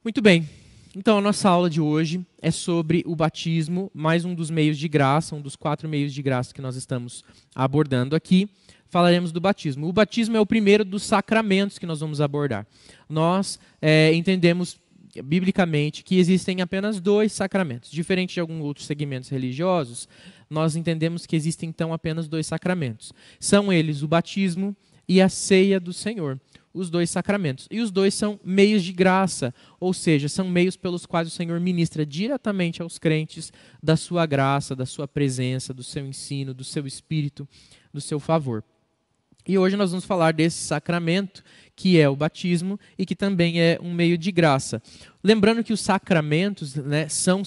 Muito bem. Então, a nossa aula de hoje é sobre o batismo, mais um dos meios de graça, um dos 4 meios de graça que nós estamos abordando aqui. Falaremos do batismo. O batismo é o primeiro dos sacramentos que nós vamos abordar. Nós entendemos biblicamente que existem apenas 2 sacramentos. Diferente de alguns outros segmentos religiosos, nós entendemos que existem então apenas 2 sacramentos. São eles o batismo e a ceia do Senhor. Os 2 sacramentos. E os 2 são meios de graça, ou seja, são meios pelos quais o Senhor ministra diretamente aos crentes da sua graça, da sua presença, do seu ensino, do seu espírito, do seu favor. E hoje nós vamos falar desse sacramento, que é o batismo e que também é um meio de graça. Lembrando que os sacramentos, são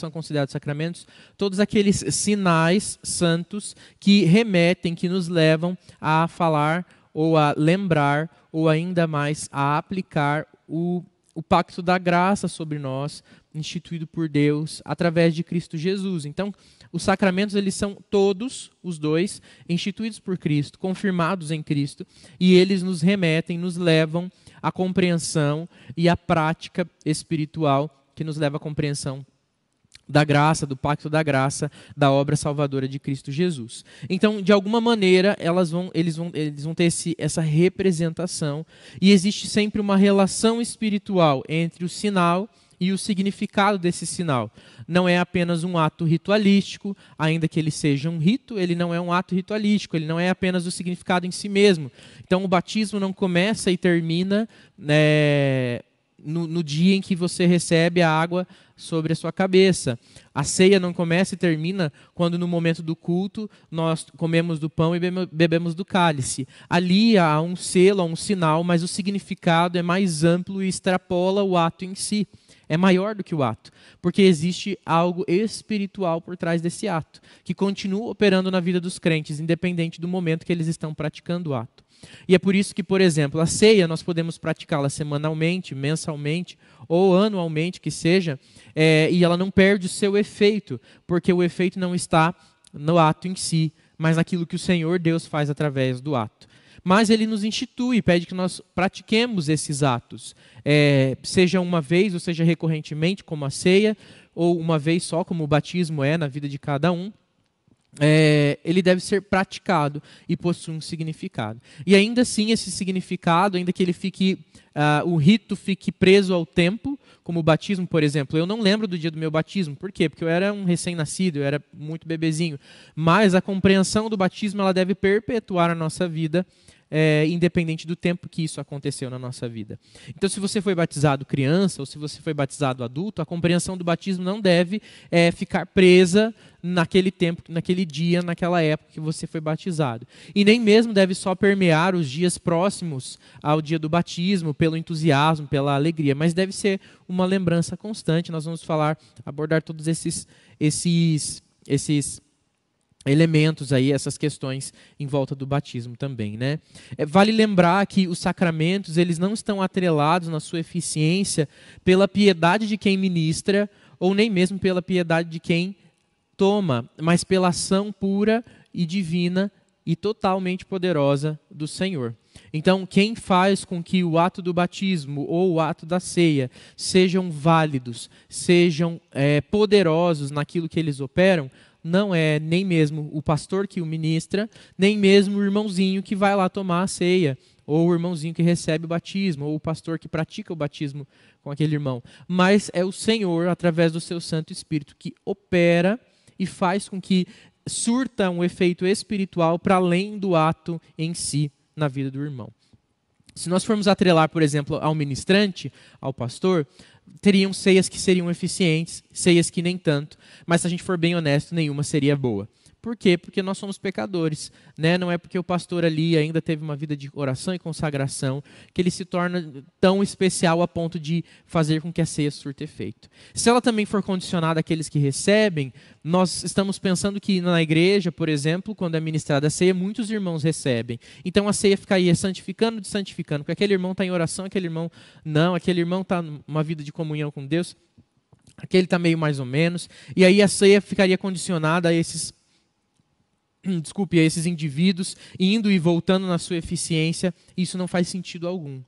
considerados sacramentos, todos aqueles sinais santos que remetem, que nos levam a falar ou a lembrar, ou ainda mais a aplicar o pacto da graça sobre nós, instituído por Deus através de Cristo Jesus. Então, os sacramentos, eles são todos, os 2, instituídos por Cristo, confirmados em Cristo, e eles nos remetem, nos levam à compreensão e à prática espiritual que nos leva à compreensão da graça, do pacto da graça, da obra salvadora de Cristo Jesus. Então, de alguma maneira, eles vão ter essa representação, e existe sempre uma relação espiritual entre o sinal e o significado desse sinal. Não é apenas um ato ritualístico, ainda que ele seja um rito, ele não é um ato ritualístico, ele não é apenas o significado em si mesmo. Então, o batismo não começa e termina no dia em que você recebe a água sobre a sua cabeça. A ceia não começa e termina quando no momento do culto nós comemos do pão e bebemos do cálice. Ali há um selo, há um sinal, mas o significado é mais amplo e extrapola o ato em si. É maior do que o ato, porque existe algo espiritual por trás desse ato, que continua operando na vida dos crentes, independente do momento que eles estão praticando o ato. E é por isso que, por exemplo, a ceia nós podemos praticá-la semanalmente, mensalmente ou anualmente, que seja, e ela não perde o seu efeito, porque o efeito não está no ato em si, mas naquilo que o Senhor Deus faz através do ato. Mas ele nos institui, pede que nós pratiquemos esses atos, seja uma vez ou seja recorrentemente, como a ceia, ou uma vez só, como o batismo é na vida de cada um. Ele deve ser praticado e possui um significado. E ainda assim, esse significado, ainda que ele o rito fique preso ao tempo, como o batismo, por exemplo. Eu não lembro do dia do meu batismo. Por quê? Porque eu era um recém-nascido, eu era muito bebezinho. Mas a compreensão do batismo, ela deve perpetuar a nossa vida, independente do tempo que isso aconteceu na nossa vida. Então, se você foi batizado criança ou se você foi batizado adulto, a compreensão do batismo não deve ficar presa naquele tempo, naquele dia, naquela época que você foi batizado. E nem mesmo deve só permear os dias próximos ao dia do batismo, pelo entusiasmo, pela alegria, mas deve ser uma lembrança constante. Nós vamos abordar todos esses elementos aí, essas questões em volta do batismo também, né? Vale lembrar que os sacramentos, eles não estão atrelados na sua eficiência pela piedade de quem ministra, ou nem mesmo pela piedade de quem toma, mas pela ação pura e divina e totalmente poderosa do Senhor. Então, quem faz com que o ato do batismo ou o ato da ceia sejam válidos, sejam poderosos naquilo que eles operam, não é nem mesmo o pastor que o ministra, nem mesmo o irmãozinho que vai lá tomar a ceia, ou o irmãozinho que recebe o batismo, ou o pastor que pratica o batismo com aquele irmão. Mas é o Senhor, através do seu Santo Espírito, que opera e faz com que surta um efeito espiritual para além do ato em si na vida do irmão. Se nós formos atrelar, por exemplo, ao ministrante, ao pastor, teriam ceias que seriam eficientes, ceias que nem tanto, mas se a gente for bem honesto, nenhuma seria boa. Por quê? Porque nós somos pecadores, né? Não é porque o pastor ali ainda teve uma vida de oração e consagração que ele se torna tão especial a ponto de fazer com que a ceia surta efeito. Se ela também for condicionada àqueles que recebem, nós estamos pensando que na igreja, por exemplo, quando é ministrada a ceia, muitos irmãos recebem. Então a ceia ficaria santificando e santificando, porque aquele irmão está em oração, aquele irmão não, aquele irmão está numa vida de comunhão com Deus, aquele está meio mais ou menos, e aí a ceia ficaria condicionada a esses desculpe, a esses indivíduos, indo e voltando na sua eficiência, isso não faz sentido algum.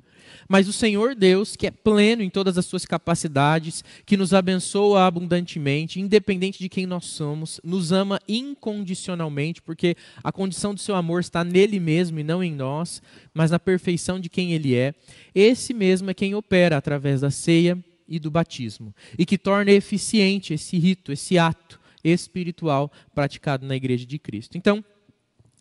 Mas o Senhor Deus, que é pleno em todas as suas capacidades, que nos abençoa abundantemente, independente de quem nós somos, nos ama incondicionalmente, porque a condição do seu amor está nele mesmo e não em nós, mas na perfeição de quem ele é. Esse mesmo é quem opera através da ceia e do batismo, e que torna eficiente esse rito, esse ato espiritual praticado na Igreja de Cristo. Então,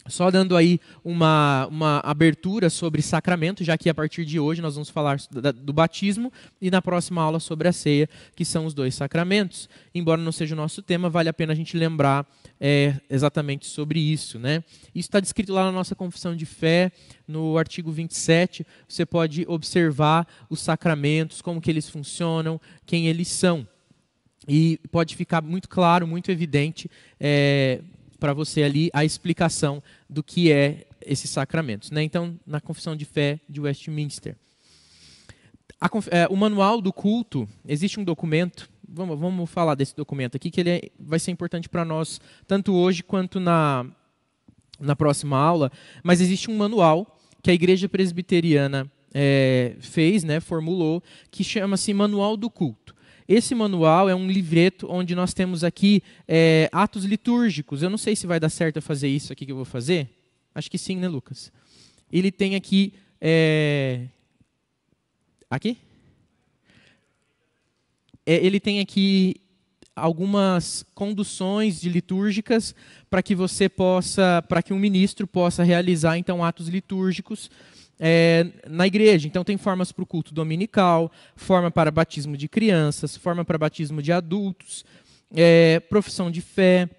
só dando aí uma abertura sobre sacramento, já que a partir de hoje nós vamos falar do batismo e na próxima aula sobre a ceia, que são os dois sacramentos. Embora não seja o nosso tema, vale a pena a gente lembrar exatamente sobre isso, né? Isso está descrito lá na nossa confissão de fé, no artigo 27. Você pode observar os sacramentos, como que eles funcionam, quem eles são. E pode ficar muito claro, muito evidente para você ali a explicação do que é esses sacramentos, né? Então, na Confissão de Fé de Westminster. O manual do culto, existe um documento, vamos falar desse documento aqui, que ele vai ser importante para nós, tanto hoje quanto na próxima aula, mas existe um manual que a Igreja Presbiteriana fez, né, formulou, que chama-se Manual do Culto. Esse manual é um livreto onde nós temos aqui atos litúrgicos. Eu não sei se vai dar certo eu fazer isso aqui que eu vou fazer. Acho que sim, né, Lucas? Ele tem aqui... Aqui? Ele tem aqui algumas conduções litúrgicas para que um ministro possa realizar, então, atos litúrgicos na igreja. Então tem formas para o culto dominical, forma para batismo de crianças, forma para batismo de adultos, profissão de fé,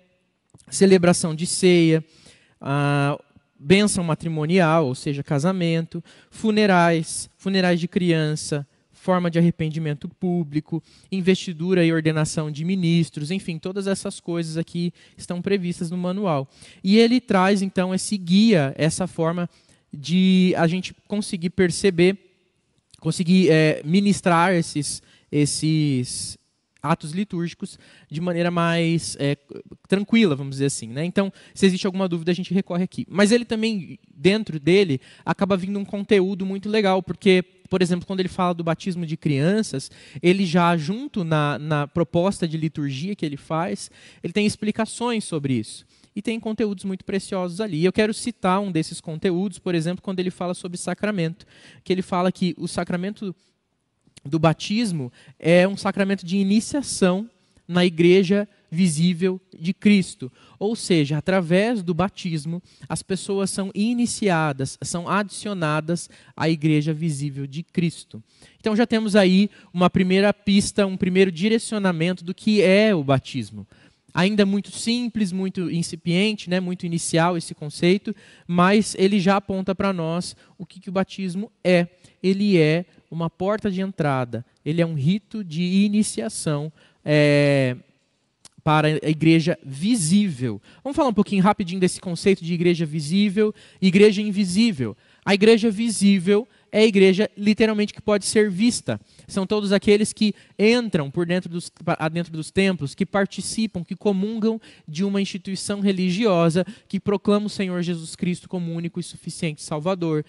celebração de ceia, bênção matrimonial, ou seja, casamento, funerais de criança, forma de arrependimento público, investidura e ordenação de ministros, enfim, todas essas coisas aqui estão previstas no manual. E ele traz, então, esse guia, essa forma de a gente conseguir perceber, conseguir ministrar esses atos litúrgicos de maneira mais tranquila, vamos dizer assim, né? Então, se existe alguma dúvida, a gente recorre aqui. Mas ele também, dentro dele, acaba vindo um conteúdo muito legal, porque, por exemplo, quando ele fala do batismo de crianças, ele já, junto na proposta de liturgia que ele faz, ele tem explicações sobre isso. E tem conteúdos muito preciosos ali. Eu quero citar um desses conteúdos, por exemplo, quando ele fala sobre sacramento, que ele fala que o sacramento do batismo é um sacramento de iniciação na igreja visível de Cristo. Ou seja, através do batismo, as pessoas são iniciadas, são adicionadas à igreja visível de Cristo. Então já temos aí uma primeira pista, um primeiro direcionamento do que é o batismo. Ainda muito simples, muito incipiente, né, muito inicial esse conceito, mas ele já aponta para nós o que o batismo é. Ele é uma porta de entrada, ele é um rito de iniciação para a igreja visível. Vamos falar um pouquinho rapidinho desse conceito de igreja visível e igreja invisível. A igreja visível é a igreja literalmente que pode ser vista. São todos aqueles que entram dentro dos templos, que participam, que comungam de uma instituição religiosa que proclama o Senhor Jesus Cristo como único e suficiente Salvador,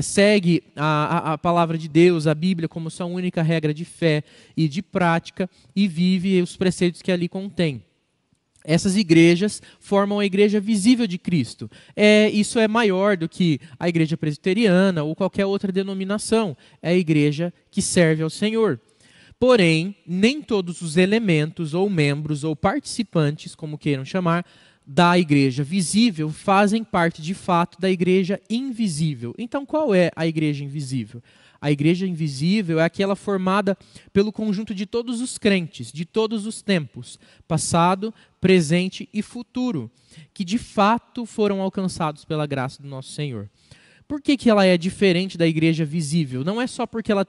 segue a palavra de Deus, a Bíblia, como sua única regra de fé e de prática, e vive os preceitos que ali contém. Essas igrejas formam a igreja visível de Cristo. Isso é maior do que a igreja presbiteriana ou qualquer outra denominação. É a igreja que serve ao Senhor. Porém, nem todos os elementos ou membros ou participantes, como queiram chamar, da igreja visível fazem parte de fato da igreja invisível. Então, qual é a igreja invisível? A igreja invisível é aquela formada pelo conjunto de todos os crentes, de todos os tempos, passado, presente e futuro, que de fato foram alcançados pela graça do nosso Senhor. Por que ela é diferente da igreja visível? Não é só porque ela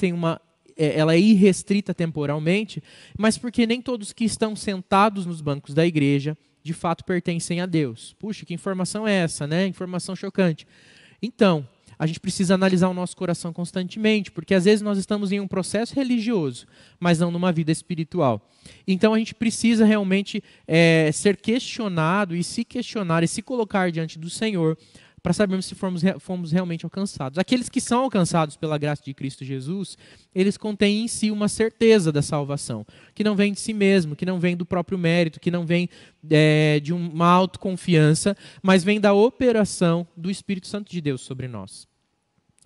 é irrestrita temporalmente, mas porque nem todos que estão sentados nos bancos da igreja de fato pertencem a Deus. Puxa, que informação é essa, né? Informação chocante. Então, a gente precisa analisar o nosso coração constantemente, porque às vezes nós estamos em um processo religioso, mas não numa vida espiritual. Então a gente precisa realmente ser questionado e se questionar e se colocar diante do Senhor para sabermos se fomos realmente alcançados. Aqueles que são alcançados pela graça de Cristo Jesus, eles contêm em si uma certeza da salvação, que não vem de si mesmo, que não vem do próprio mérito, que não vem de uma autoconfiança, mas vem da operação do Espírito Santo de Deus sobre nós.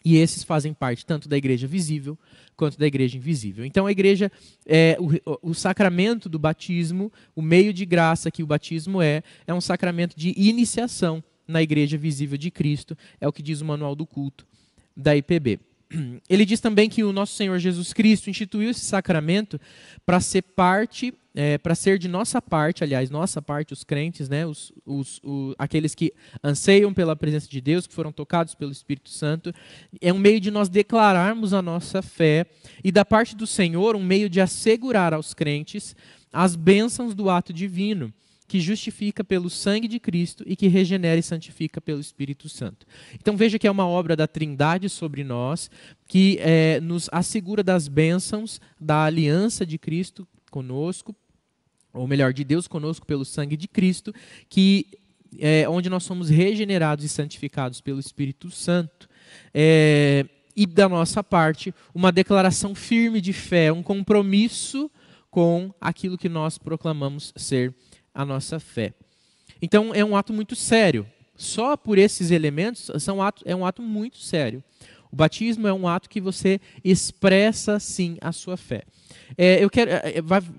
E esses fazem parte tanto da igreja visível quanto da igreja invisível. Então a igreja, o sacramento do batismo, o meio de graça que o batismo é um sacramento de iniciação na igreja visível de Cristo, é o que diz o manual do culto da IPB. Ele diz também que o nosso Senhor Jesus Cristo instituiu esse sacramento para ser parte, para ser de nossa parte, aliás, nossa parte, os crentes, né, aqueles que anseiam pela presença de Deus, que foram tocados pelo Espírito Santo, é um meio de nós declararmos a nossa fé e da parte do Senhor um meio de assegurar aos crentes as bênçãos do ato divino, que justifica pelo sangue de Cristo e que regenera e santifica pelo Espírito Santo. Então veja que é uma obra da Trindade sobre nós, que nos assegura das bênçãos da aliança de Cristo conosco, ou melhor, de Deus conosco pelo sangue de Cristo, onde nós somos regenerados e santificados pelo Espírito Santo. E da nossa parte, uma declaração firme de fé, um compromisso com aquilo que nós proclamamos ser a nossa fé. Então é um ato muito sério. Só por esses elementos é um ato muito sério. O batismo é um ato que você expressa sim a sua fé.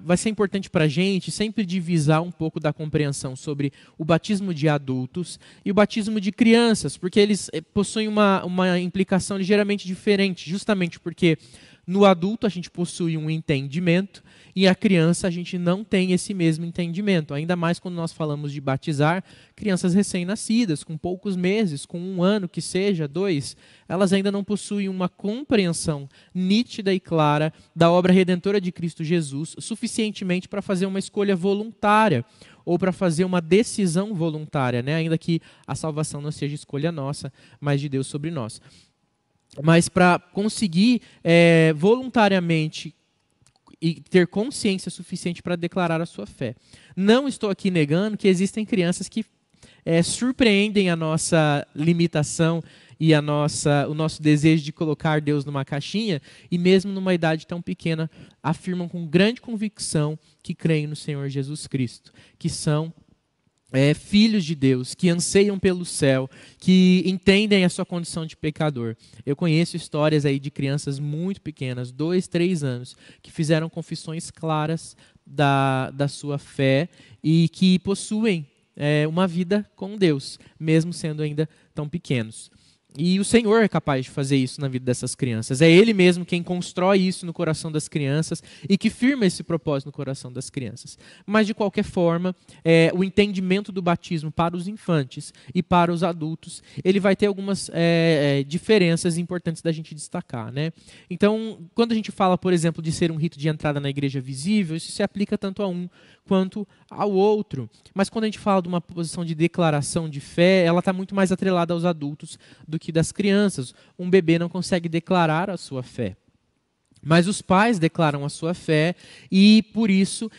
Vai ser importante para a gente sempre divisar um pouco da compreensão sobre o batismo de adultos e o batismo de crianças, porque eles possuem uma implicação ligeiramente diferente, justamente porque no adulto a gente possui um entendimento e a criança a gente não tem esse mesmo entendimento. Ainda mais quando nós falamos de batizar crianças recém-nascidas, com poucos meses, com 1 ano que seja, 2, elas ainda não possuem uma compreensão nítida e clara da obra redentora de Cristo Jesus, suficientemente para fazer uma escolha voluntária ou para fazer uma decisão voluntária, né? Ainda que a salvação não seja escolha nossa, mas de Deus sobre nós. Mas para conseguir voluntariamente e ter consciência suficiente para declarar a sua fé. Não estou aqui negando que existem crianças que surpreendem a nossa limitação e o nosso desejo de colocar Deus numa caixinha, e mesmo numa idade tão pequena, afirmam com grande convicção que creem no Senhor Jesus Cristo, que são filhos de Deus, que anseiam pelo céu, que entendem a sua condição de pecador. Eu conheço histórias aí de crianças muito pequenas, 2, 3 anos, que fizeram confissões claras da sua fé e que possuem uma vida com Deus, mesmo sendo ainda tão pequenos. E o Senhor é capaz de fazer isso na vida dessas crianças. É Ele mesmo quem constrói isso no coração das crianças e que firma esse propósito no coração das crianças. Mas, de qualquer forma, o entendimento do batismo para os infantes e para os adultos, ele vai ter algumas diferenças importantes da gente destacar, né? Então, quando a gente fala, por exemplo, de ser um rito de entrada na igreja visível, isso se aplica tanto a um quanto ao outro. Mas quando a gente fala de uma posição de declaração de fé, ela está muito mais atrelada aos adultos do que das crianças. Um bebê não consegue declarar a sua fé. Mas os pais declaram a sua fé e, por isso,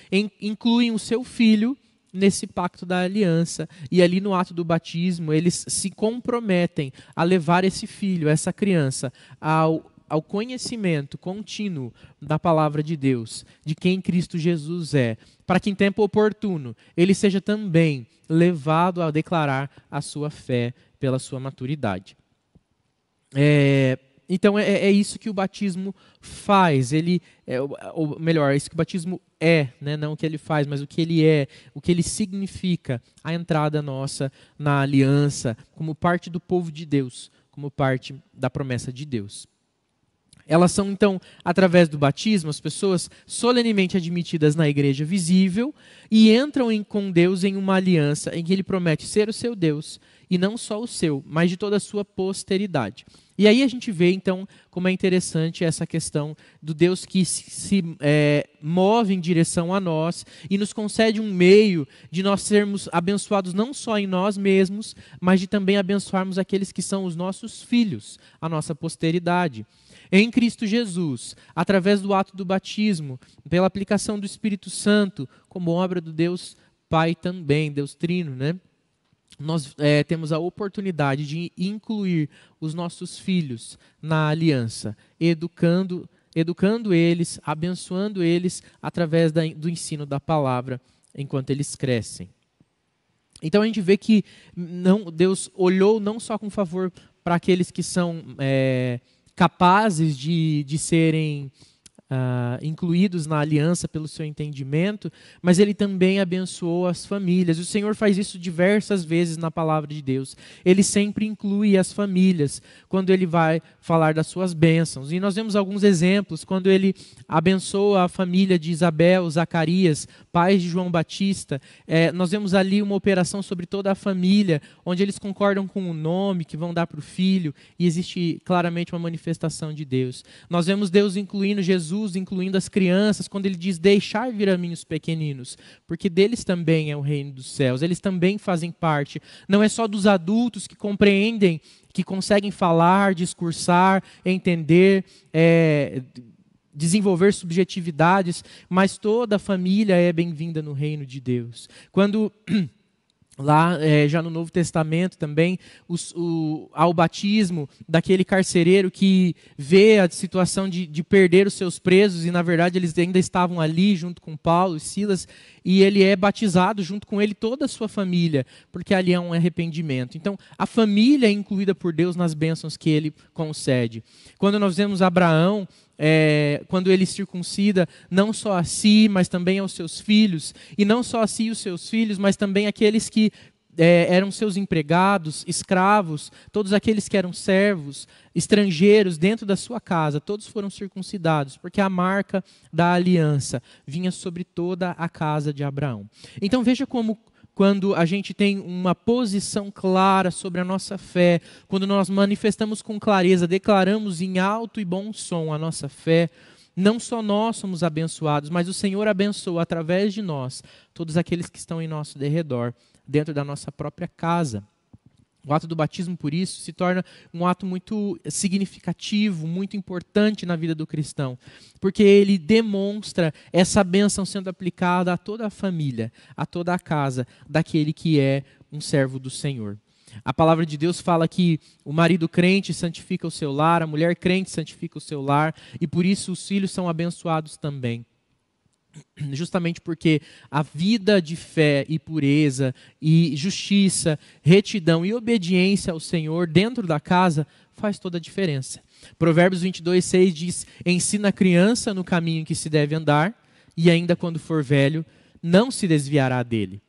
incluem o seu filho nesse pacto da aliança. E ali no ato do batismo, eles se comprometem a levar esse filho, essa criança, ao conhecimento contínuo da palavra de Deus, de quem Cristo Jesus é, para que em tempo oportuno ele seja também levado a declarar a sua fé pela sua maturidade. Então é isso que o batismo faz. Ou melhor, é isso que o batismo né? Não o que ele faz, mas o que ele é, o que ele significa, a entrada nossa na aliança, como parte do povo de Deus, como parte da promessa de Deus. Elas são, então, através do batismo, as pessoas solenemente admitidas na igreja visível e entram com Deus em uma aliança em que Ele promete ser o seu Deus e não só o seu, mas de toda a sua posteridade. E aí a gente vê, então, como é interessante essa questão do Deus que se move em direção a nós e nos concede um meio de nós sermos abençoados não só em nós mesmos, mas de também abençoarmos aqueles que são os nossos filhos, a nossa posteridade. Em Cristo Jesus, através do ato do batismo, pela aplicação do Espírito Santo, como obra do Deus Pai também, Deus Trino, né? Nós temos a oportunidade de incluir os nossos filhos na aliança, educando eles, abençoando eles através do ensino da palavra enquanto eles crescem. Então a gente vê que Deus olhou não só com favor para aqueles que são capazes de serem incluídos na aliança pelo seu entendimento, mas ele também abençoou as famílias. O Senhor faz isso diversas vezes na palavra de Deus. Ele sempre inclui as famílias quando ele vai falar das suas bênçãos. E nós vemos alguns exemplos, quando ele abençoa a família de Isabel, Zacarias, pais de João Batista. Nós vemos ali uma operação sobre toda a família, onde eles concordam com o nome que vão dar para o filho, e existe claramente uma manifestação de Deus. Nós vemos Deus incluindo Jesus, incluindo as crianças, quando ele diz: deixar vir a mim os pequeninos, porque deles também é o reino dos céus, eles também fazem parte. Não é só dos adultos que compreendem, que conseguem falar, discursar, entender, desenvolver subjetividades, mas toda a família é bem-vinda no reino de Deus. Quando lá, já no Novo Testamento também, há o batismo daquele carcereiro que vê a situação de perder os seus presos, e na verdade eles ainda estavam ali junto com Paulo e Silas, e ele é batizado junto com ele toda a sua família, porque ali há um arrependimento. Então, a família é incluída por Deus nas bênçãos que ele concede. Quando nós vemos Abraão, quando ele circuncida não só a si, mas também aos seus filhos, e não só a si e os seus filhos, mas também aqueles que eram seus empregados, escravos, todos aqueles que eram servos, estrangeiros dentro da sua casa, todos foram circuncidados, porque a marca da aliança vinha sobre toda a casa de Abraão. Então veja como, quando a gente tem uma posição clara sobre a nossa fé, quando nós manifestamos com clareza, declaramos em alto e bom som a nossa fé, não só nós somos abençoados, mas o Senhor abençoa através de nós todos aqueles que estão em nosso derredor, dentro da nossa própria casa. O ato do batismo, por isso, se torna um ato muito significativo, muito importante na vida do cristão, porque ele demonstra essa bênção sendo aplicada a toda a família, a toda a casa daquele que é um servo do Senhor. A palavra de Deus fala que o marido crente santifica o seu lar, a mulher crente santifica o seu lar, e por isso os filhos são abençoados também. Justamente porque a vida de fé e pureza e justiça, retidão e obediência ao Senhor dentro da casa faz toda a diferença. Provérbios 22:6 diz: ensina a criança no caminho em que se deve andar, e ainda quando for velho, não se desviará dele.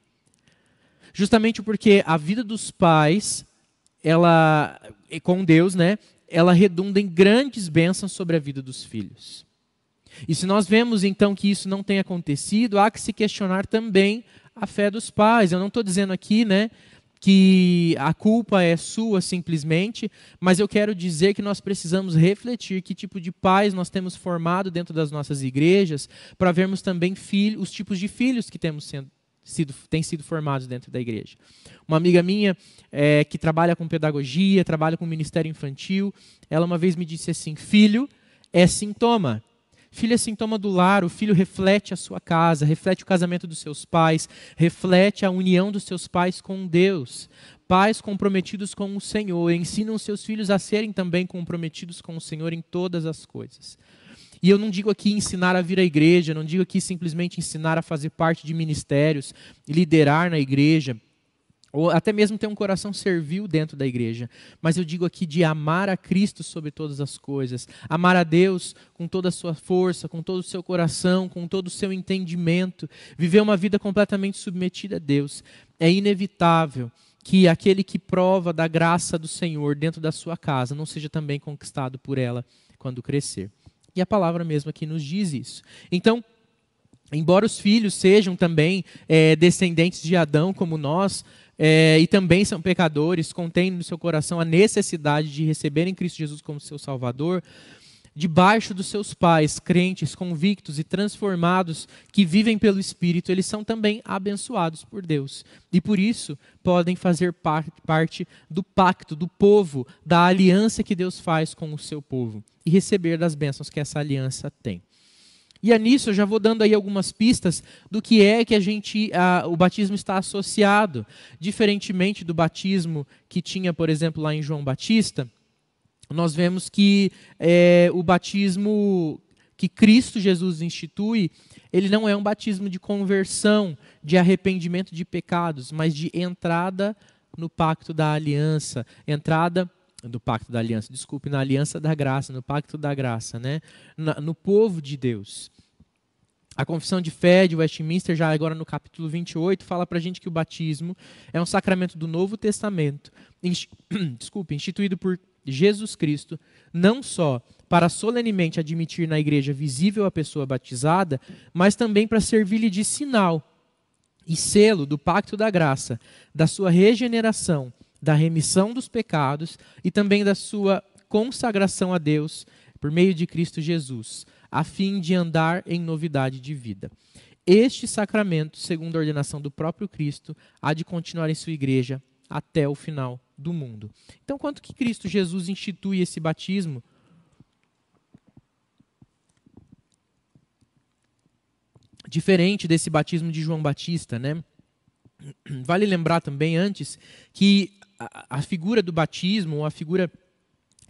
Justamente porque a vida dos pais, ela, com Deus, né, ela redunda em grandes bênçãos sobre a vida dos filhos. E se nós vemos então que isso não tem acontecido, há que se questionar também a fé dos pais. Eu não estou dizendo aqui, né, que a culpa é sua simplesmente, mas eu quero dizer que nós precisamos refletir que tipo de pais nós temos formado dentro das nossas igrejas, para vermos também os tipos de filhos que têm sido formados dentro da igreja. Uma amiga minha que trabalha com pedagogia, trabalha com ministério infantil, ela uma vez me disse assim: filho é sintoma. Filho é sintoma do lar, o filho reflete a sua casa, reflete o casamento dos seus pais, reflete a união dos seus pais com Deus. Pais comprometidos com o Senhor ensinam seus filhos a serem também comprometidos com o Senhor em todas as coisas. E eu não digo aqui ensinar a vir à igreja, não digo aqui simplesmente ensinar a fazer parte de ministérios, liderar na igreja, ou até mesmo ter um coração servil dentro da igreja. Mas eu digo aqui de amar a Cristo sobre todas as coisas. Amar a Deus com toda a sua força, com todo o seu coração, com todo o seu entendimento. Viver uma vida completamente submetida a Deus. É inevitável que aquele que prova da graça do Senhor dentro da sua casa não seja também conquistado por ela quando crescer. E a palavra mesmo aqui nos diz isso. Então, embora os filhos sejam também descendentes de Adão como nós, e também são pecadores, contêm no seu coração a necessidade de receberem Cristo Jesus como seu Salvador, debaixo dos seus pais, crentes, convictos e transformados, que vivem pelo Espírito, eles são também abençoados por Deus. E por isso podem fazer parte do pacto, do povo, da aliança que Deus faz com o seu povo. E receber das bênçãos que essa aliança tem. E é nisso, eu já vou dando aí algumas pistas do que é que o batismo está associado. Diferentemente do batismo que tinha, por exemplo, lá em João Batista, nós vemos que o batismo que Cristo Jesus institui, ele não é um batismo de conversão, de arrependimento de pecados, mas de entrada no pacto da aliança, na aliança da graça, no pacto da graça, né? No povo de Deus. A Confissão de Fé de Westminster, já agora no capítulo 28, fala para a gente que o batismo é um sacramento do Novo Testamento, instituído por Jesus Cristo, não só para solenemente admitir na igreja visível a pessoa batizada, mas também para servir-lhe de sinal e selo do pacto da graça, da sua regeneração, da remissão dos pecados e também da sua consagração a Deus por meio de Cristo Jesus, a fim de andar em novidade de vida. Este sacramento, segundo a ordenação do próprio Cristo, há de continuar em sua igreja até o final do mundo. Então, quanto que Cristo Jesus institui esse batismo, diferente desse batismo de João Batista, né? Vale lembrar também antes que a figura do batismo, ou a figura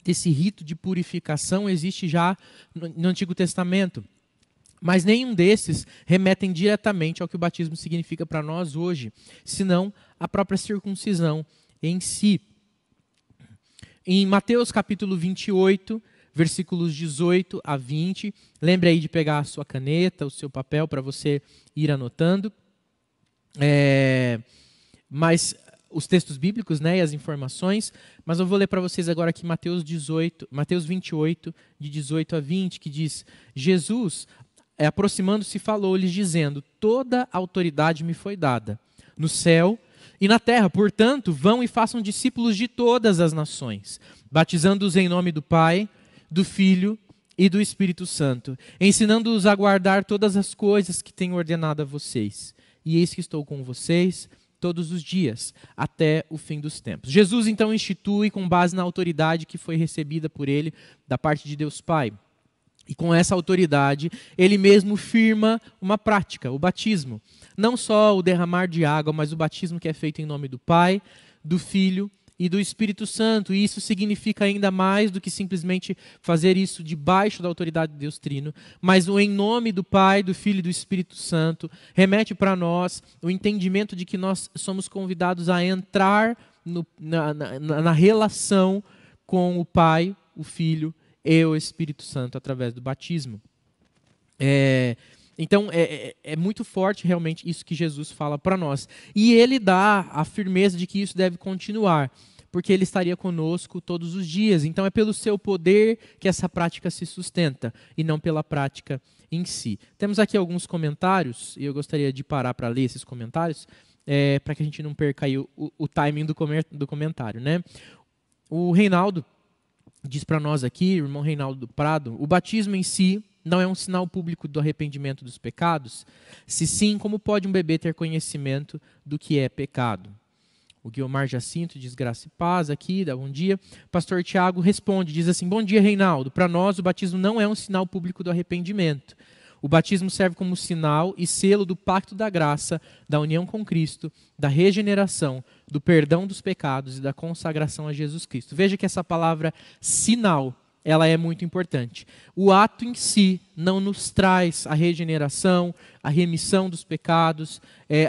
desse rito de purificação existe já no Antigo Testamento. Mas nenhum desses remetem diretamente ao que o batismo significa para nós hoje, senão a própria circuncisão em si. Em Mateus capítulo 28, versículos 18 a 20, lembre aí de pegar a sua caneta, o seu papel, para você ir anotando. Mas os textos bíblicos, né, e as informações, mas eu vou ler para vocês agora aqui Mateus 28, de 18 a 20, que diz: Jesus, aproximando-se, falou-lhes, dizendo: toda autoridade me foi dada, no céu e na terra. Portanto, vão e façam discípulos de todas as nações, batizando-os em nome do Pai, do Filho e do Espírito Santo, ensinando-os a guardar todas as coisas que tenho ordenado a vocês. E eis que estou com vocês todos os dias, até o fim dos tempos. Jesus, então, institui com base na autoridade que foi recebida por ele, da parte de Deus Pai. E com essa autoridade, ele mesmo firma uma prática, o batismo. Não só o derramar de água, mas o batismo que é feito em nome do Pai, do Filho e do Espírito Santo. E isso significa ainda mais do que simplesmente fazer isso debaixo da autoridade de Deus Trino, mas o em nome do Pai, do Filho e do Espírito Santo remete para nós o entendimento de que nós somos convidados a entrar na relação com o Pai, o Filho e o Espírito Santo através do batismo. Então, é muito forte realmente isso que Jesus fala para nós. E ele dá a firmeza de que isso deve continuar, porque ele estaria conosco todos os dias. Então, é pelo seu poder que essa prática se sustenta, e não pela prática em si. Temos aqui alguns comentários, e eu gostaria de parar para ler esses comentários, para que a gente não perca aí o timing do comentário, né? O Reinaldo diz para nós aqui, o irmão Reinaldo do Prado: o batismo em si não é um sinal público do arrependimento dos pecados? Se sim, como pode um bebê ter conhecimento do que é pecado? O Guilmar Jacinto diz graça e paz aqui, dá bom dia. Pastor Tiago responde, diz assim: bom dia, Reinaldo. Para nós, o batismo não é um sinal público do arrependimento. O batismo serve como sinal e selo do pacto da graça, da união com Cristo, da regeneração, do perdão dos pecados e da consagração a Jesus Cristo. Veja que essa palavra sinal, ela é muito importante. O ato em si não nos traz a regeneração, a remissão dos pecados,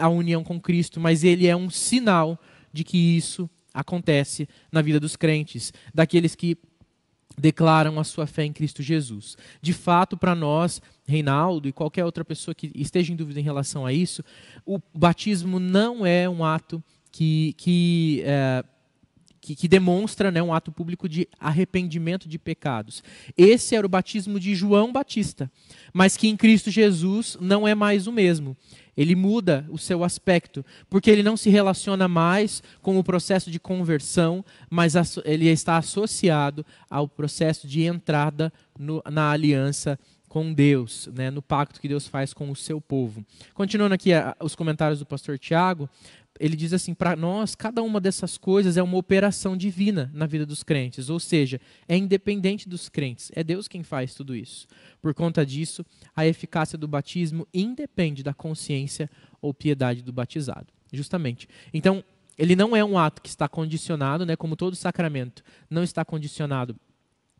a união com Cristo, mas ele é um sinal de que isso acontece na vida dos crentes, daqueles que declaram a sua fé em Cristo Jesus. De fato, para nós, Reinaldo e qualquer outra pessoa que esteja em dúvida em relação a isso, o batismo não é um ato que que demonstra, né, um ato público de arrependimento de pecados. Esse era o batismo de João Batista, mas que em Cristo Jesus não é mais o mesmo. Ele muda o seu aspecto, porque ele não se relaciona mais com o processo de conversão, mas ele está associado ao processo de entrada na aliança com Deus, né, no pacto que Deus faz com o seu povo. Continuando aqui os comentários do pastor Tiago, ele diz assim, para nós, cada uma dessas coisas é uma operação divina na vida dos crentes, ou seja, é independente dos crentes, é Deus quem faz tudo isso. Por conta disso, a eficácia do batismo independe da consciência ou piedade do batizado, justamente. Então, ele não é um ato que está condicionado, né, como todo sacramento, não está condicionado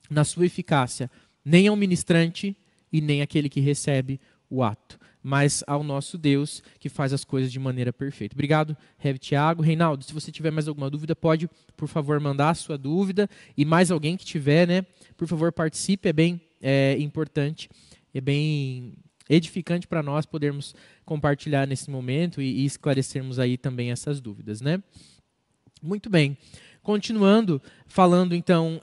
na sua eficácia, nem ao ministrante e nem àquele que recebe o ato, mas ao nosso Deus que faz as coisas de maneira perfeita. Obrigado, Rev Tiago. Reinaldo, se você tiver mais alguma dúvida, pode, por favor, mandar a sua dúvida. E mais alguém que tiver, né, por favor, participe. É bem importante, é bem edificante para nós podermos compartilhar nesse momento e esclarecermos aí também essas dúvidas, né? Muito bem. Continuando, falando então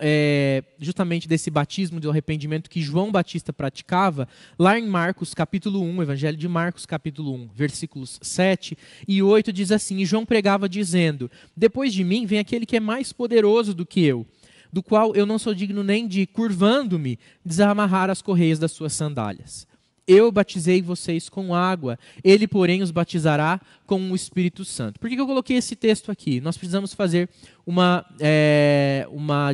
justamente desse batismo do arrependimento que João Batista praticava, lá em Marcos capítulo 1, Evangelho de Marcos capítulo 1, versículos 7 e 8, diz assim, e João pregava dizendo, depois de mim vem aquele que é mais poderoso do que eu, do qual eu não sou digno nem de, curvando-me, desamarrar as correias das suas sandálias. Eu batizei vocês com água, ele, porém, os batizará com o Espírito Santo. Por que eu coloquei esse texto aqui? Nós precisamos fazer uma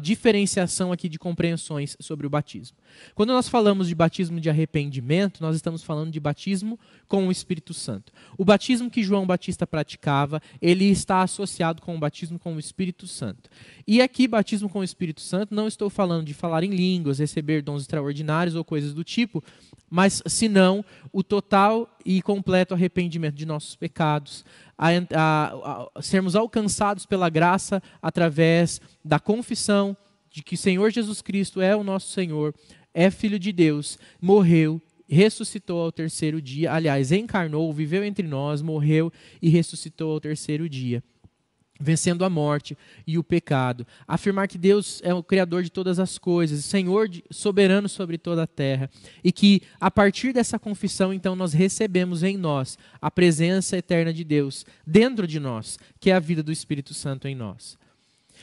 diferenciação aqui de compreensões sobre o batismo. Quando nós falamos de batismo de arrependimento, nós estamos falando de batismo com o Espírito Santo. O batismo que João Batista praticava, ele está associado com o batismo com o Espírito Santo. E aqui, batismo com o Espírito Santo, não estou falando de falar em línguas, receber dons extraordinários ou coisas do tipo, mas senão o total e completo arrependimento de nossos pecados, sermos alcançados pela graça através da confissão de que o Senhor Jesus Cristo é o nosso Senhor, é Filho de Deus, morreu, ressuscitou ao terceiro dia, aliás, encarnou, viveu entre nós, morreu e ressuscitou ao terceiro dia, vencendo a morte e o pecado. Afirmar que Deus é o Criador de todas as coisas, Senhor soberano sobre toda a terra, e que a partir dessa confissão, então, nós recebemos em nós a presença eterna de Deus dentro de nós, que é a vida do Espírito Santo em nós.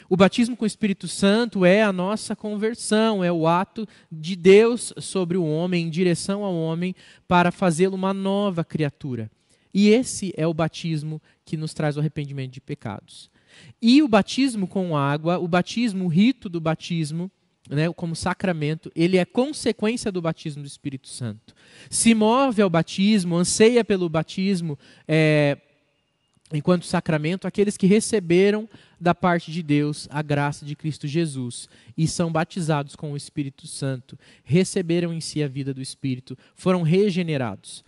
O batismo com o Espírito Santo é a nossa conversão, é o ato de Deus sobre o homem, em direção ao homem, para fazê-lo uma nova criatura. E esse é o batismo que nos traz o arrependimento de pecados. E o batismo com água, o batismo, o rito do batismo, né, como sacramento, ele é consequência do batismo do Espírito Santo. Se move ao batismo, anseia pelo batismo, enquanto sacramento, aqueles que receberam da parte de Deus a graça de Cristo Jesus e são batizados com o Espírito Santo, receberam em si a vida do Espírito, foram regenerados.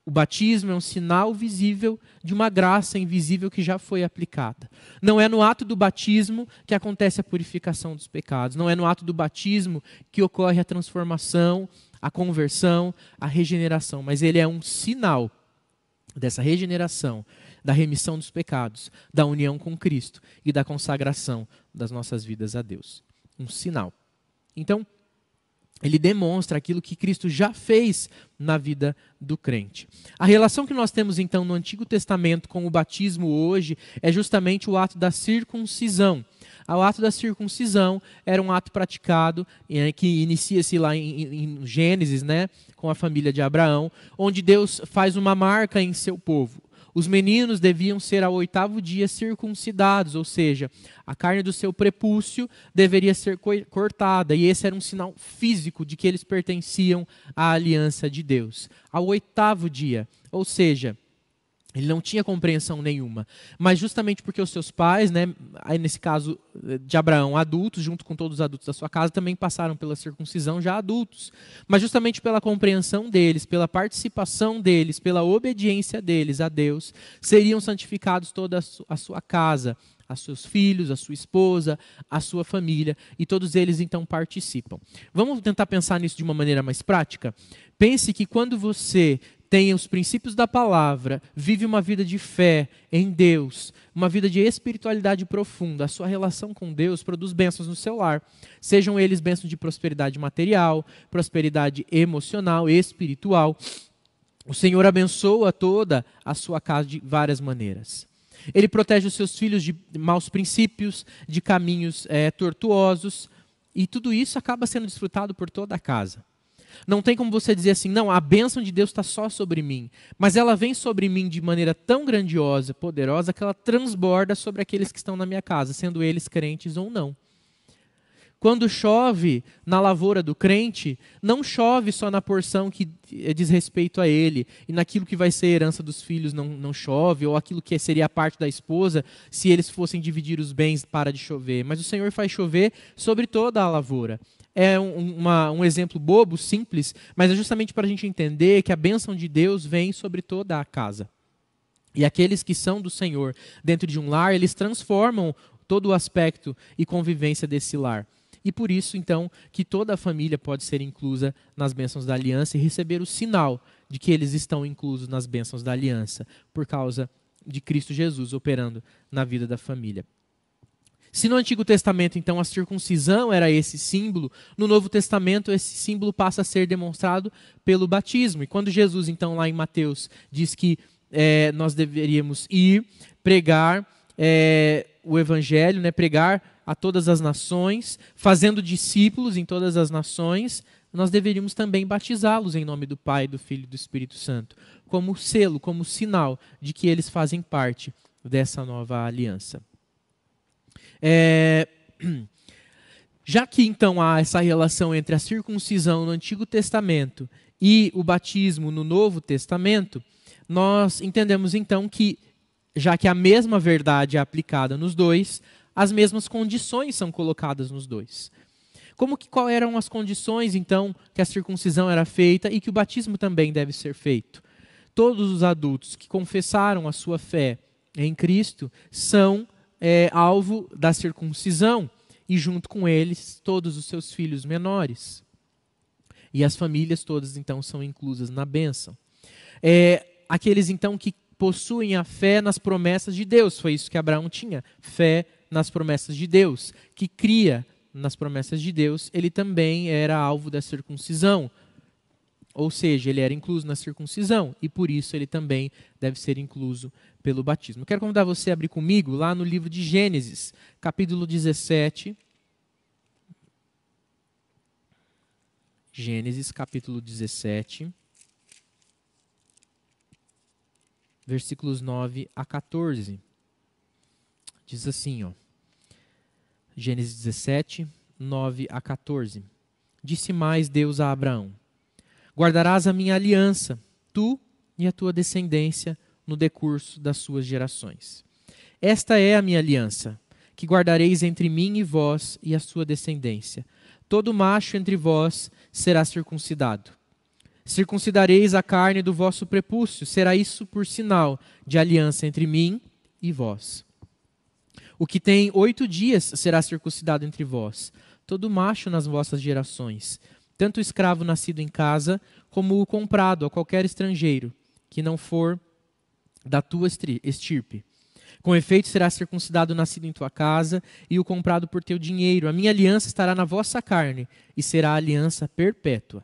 O batismo é um sinal visível de uma graça invisível que já foi aplicada. Não é no ato do batismo que acontece a purificação dos pecados. Não é no ato do batismo que ocorre a transformação, a conversão, a regeneração. Mas ele é um sinal dessa regeneração, da remissão dos pecados, da união com Cristo e da consagração das nossas vidas a Deus. Um sinal. Então, ele demonstra aquilo que Cristo já fez na vida do crente. A relação que nós temos, então, no Antigo Testamento com o batismo hoje é justamente o ato da circuncisão. O ato da circuncisão era um ato praticado, que inicia-se lá em Gênesis, né, com a família de Abraão, onde Deus faz uma marca em seu povo. Os meninos deviam ser ao 8º dia circuncidados, ou seja, a carne do seu prepúcio deveria ser cortada. E esse era um sinal físico de que eles pertenciam à aliança de Deus. Ao 8º dia, ou seja, ele não tinha compreensão nenhuma. Mas justamente porque os seus pais, né, aí nesse caso de Abraão, adultos, junto com todos os adultos da sua casa, também passaram pela circuncisão já adultos. Mas justamente pela compreensão deles, pela participação deles, pela obediência deles a Deus, seriam santificados toda a sua casa, a seus filhos, a sua esposa, a sua família, e todos eles então participam. Vamos tentar pensar nisso de uma maneira mais prática? Pense que quando você tem os princípios da palavra, vive uma vida de fé em Deus, uma vida de espiritualidade profunda, a sua relação com Deus produz bênçãos no seu lar. Sejam eles bênçãos de prosperidade material, prosperidade emocional, espiritual. O Senhor abençoa toda a sua casa de várias maneiras. Ele protege os seus filhos de maus princípios, de caminhos tortuosos, e tudo isso acaba sendo desfrutado por toda a casa. Não tem como você dizer assim, não, a bênção de Deus está só sobre mim. Mas ela vem sobre mim de maneira tão grandiosa, poderosa, que ela transborda sobre aqueles que estão na minha casa, sendo eles crentes ou não. Quando chove na lavoura do crente, não chove só na porção que diz respeito a ele, e naquilo que vai ser herança dos filhos não chove, ou aquilo que seria a parte da esposa, se eles fossem dividir os bens, para de chover. Mas o Senhor faz chover sobre toda a lavoura. É um exemplo bobo, simples, mas é justamente para a gente entender que a bênção de Deus vem sobre toda a casa. E aqueles que são do Senhor dentro de um lar, eles transformam todo o aspecto e convivência desse lar. E por isso, então, que toda a família pode ser inclusa nas bênçãos da aliança e receber o sinal de que eles estão inclusos nas bênçãos da aliança, por causa de Cristo Jesus operando na vida da família. Se no Antigo Testamento, então, a circuncisão era esse símbolo, no Novo Testamento esse símbolo passa a ser demonstrado pelo batismo. E quando Jesus, então, lá em Mateus, diz que nós deveríamos ir pregar o Evangelho, né, pregar a todas as nações, fazendo discípulos em todas as nações, nós deveríamos também batizá-los em nome do Pai, do Filho e do Espírito Santo, como selo, como sinal de que eles fazem parte dessa nova aliança. Já que então há essa relação entre a circuncisão no Antigo Testamento e o batismo no Novo Testamento, nós entendemos então que, já que a mesma verdade é aplicada nos dois, as mesmas condições são colocadas nos dois. Qual eram as condições então que a circuncisão era feita e que o batismo também deve ser feito? Todos os adultos que confessaram a sua fé em Cristo são alvo da circuncisão, e junto com eles todos os seus filhos menores. E as famílias todas então são inclusas na bênção. Aqueles então que possuem a fé nas promessas de Deus, foi isso que Abraão tinha, fé nas promessas de Deus, que cria nas promessas de Deus, ele também era alvo da circuncisão. Ou seja, ele era incluso na circuncisão e por isso ele também deve ser incluso pelo batismo. Quero convidar você a abrir comigo lá no livro de Gênesis, capítulo 17. Gênesis, capítulo 17, versículos 9 a 14. Diz assim, Gênesis 17, 9 a 14. Disse mais Deus a Abraão: guardarás a minha aliança, tu e a tua descendência, no decurso das suas gerações. Esta é a minha aliança, que guardareis entre mim e vós e a sua descendência. Todo macho entre vós será circuncidado. Circuncidareis a carne do vosso prepúcio, será isso por sinal de aliança entre mim e vós. O que tem 8 dias será circuncidado entre vós, todo macho nas vossas gerações, tanto o escravo nascido em casa, como o comprado a qualquer estrangeiro, que não for da tua estirpe. Com efeito, será circuncidado o nascido em tua casa, e o comprado por teu dinheiro. A minha aliança estará na vossa carne, e será aliança perpétua.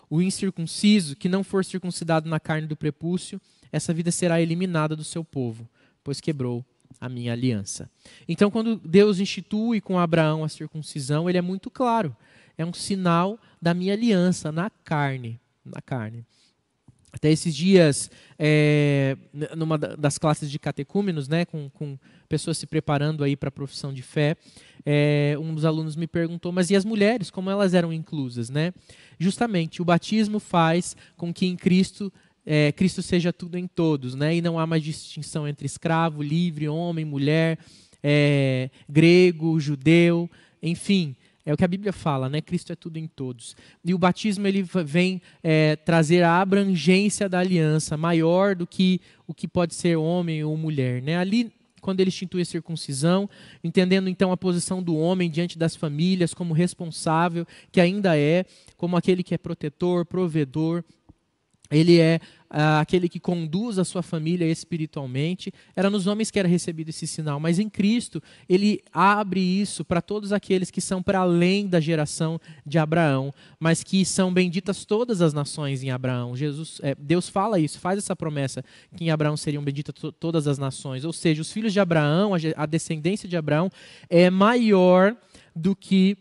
O incircunciso, que não for circuncidado na carne do prepúcio, essa vida será eliminada do seu povo, pois quebrou a minha aliança. Então, quando Deus institui com Abraão a circuncisão, ele é muito claro. É um sinal da minha aliança na carne. Na carne. Até esses dias, numa das classes de catecúmenos, né, com pessoas se preparando aí para a profissão de fé, um dos alunos me perguntou, mas e as mulheres, como elas eram inclusas, né? Justamente, o batismo faz com que em Cristo, Cristo seja tudo em todos, né? E não há mais distinção entre escravo, livre, homem, mulher, grego, judeu, enfim. É o que a Bíblia fala, né? Cristo é tudo em todos. E o batismo ele vem trazer a abrangência da aliança, maior do que o que pode ser homem ou mulher, né? Ali, quando ele institui a circuncisão, entendendo então a posição do homem diante das famílias como responsável, que ainda como aquele que é protetor, provedor, Ele é aquele que conduz a sua família espiritualmente. Era nos homens que era recebido esse sinal, mas em Cristo ele abre isso para todos aqueles que são para além da geração de Abraão, mas que são benditas todas as nações em Abraão. Deus fala isso, faz essa promessa que em Abraão seriam benditas todas as nações. Ou seja, os filhos de Abraão, a descendência de Abraão é maior do que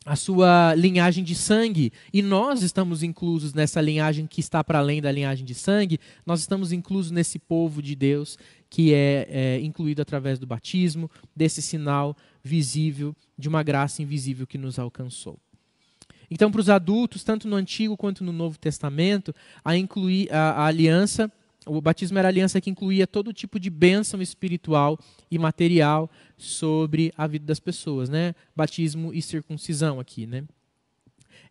a sua linhagem de sangue, e nós estamos inclusos nessa linhagem que está para além da linhagem de sangue. Nós estamos inclusos nesse povo de Deus que é incluído através do batismo, desse sinal visível de uma graça invisível que nos alcançou. Então, para os adultos, tanto no Antigo quanto no Novo Testamento, a aliança, o batismo era a aliança que incluía todo tipo de bênção espiritual e material sobre a vida das pessoas, né? Batismo e circuncisão aqui, né?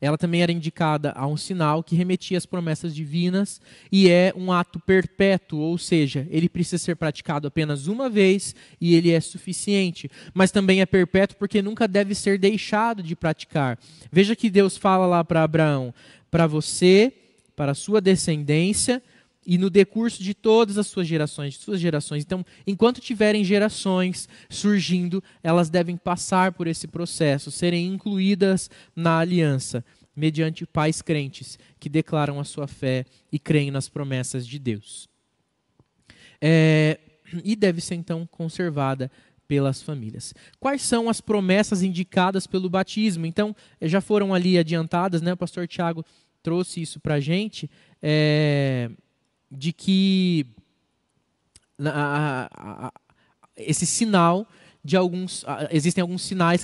Ela também era indicada a um sinal que remetia às promessas divinas e é um ato perpétuo, ou seja, ele precisa ser praticado apenas uma vez e ele é suficiente. Mas também é perpétuo porque nunca deve ser deixado de praticar. Veja que Deus fala lá para Abraão, para você, para a sua descendência, e no decurso de todas as suas gerações, Então, enquanto tiverem gerações surgindo, elas devem passar por esse processo, serem incluídas na aliança, mediante pais crentes que declaram a sua fé e creem nas promessas de Deus. E deve ser, então, conservada pelas famílias. Quais são as promessas indicadas pelo batismo? Então, já foram ali adiantadas, né? O pastor Tiago trouxe isso para a gente, de que esse sinal de existem alguns sinais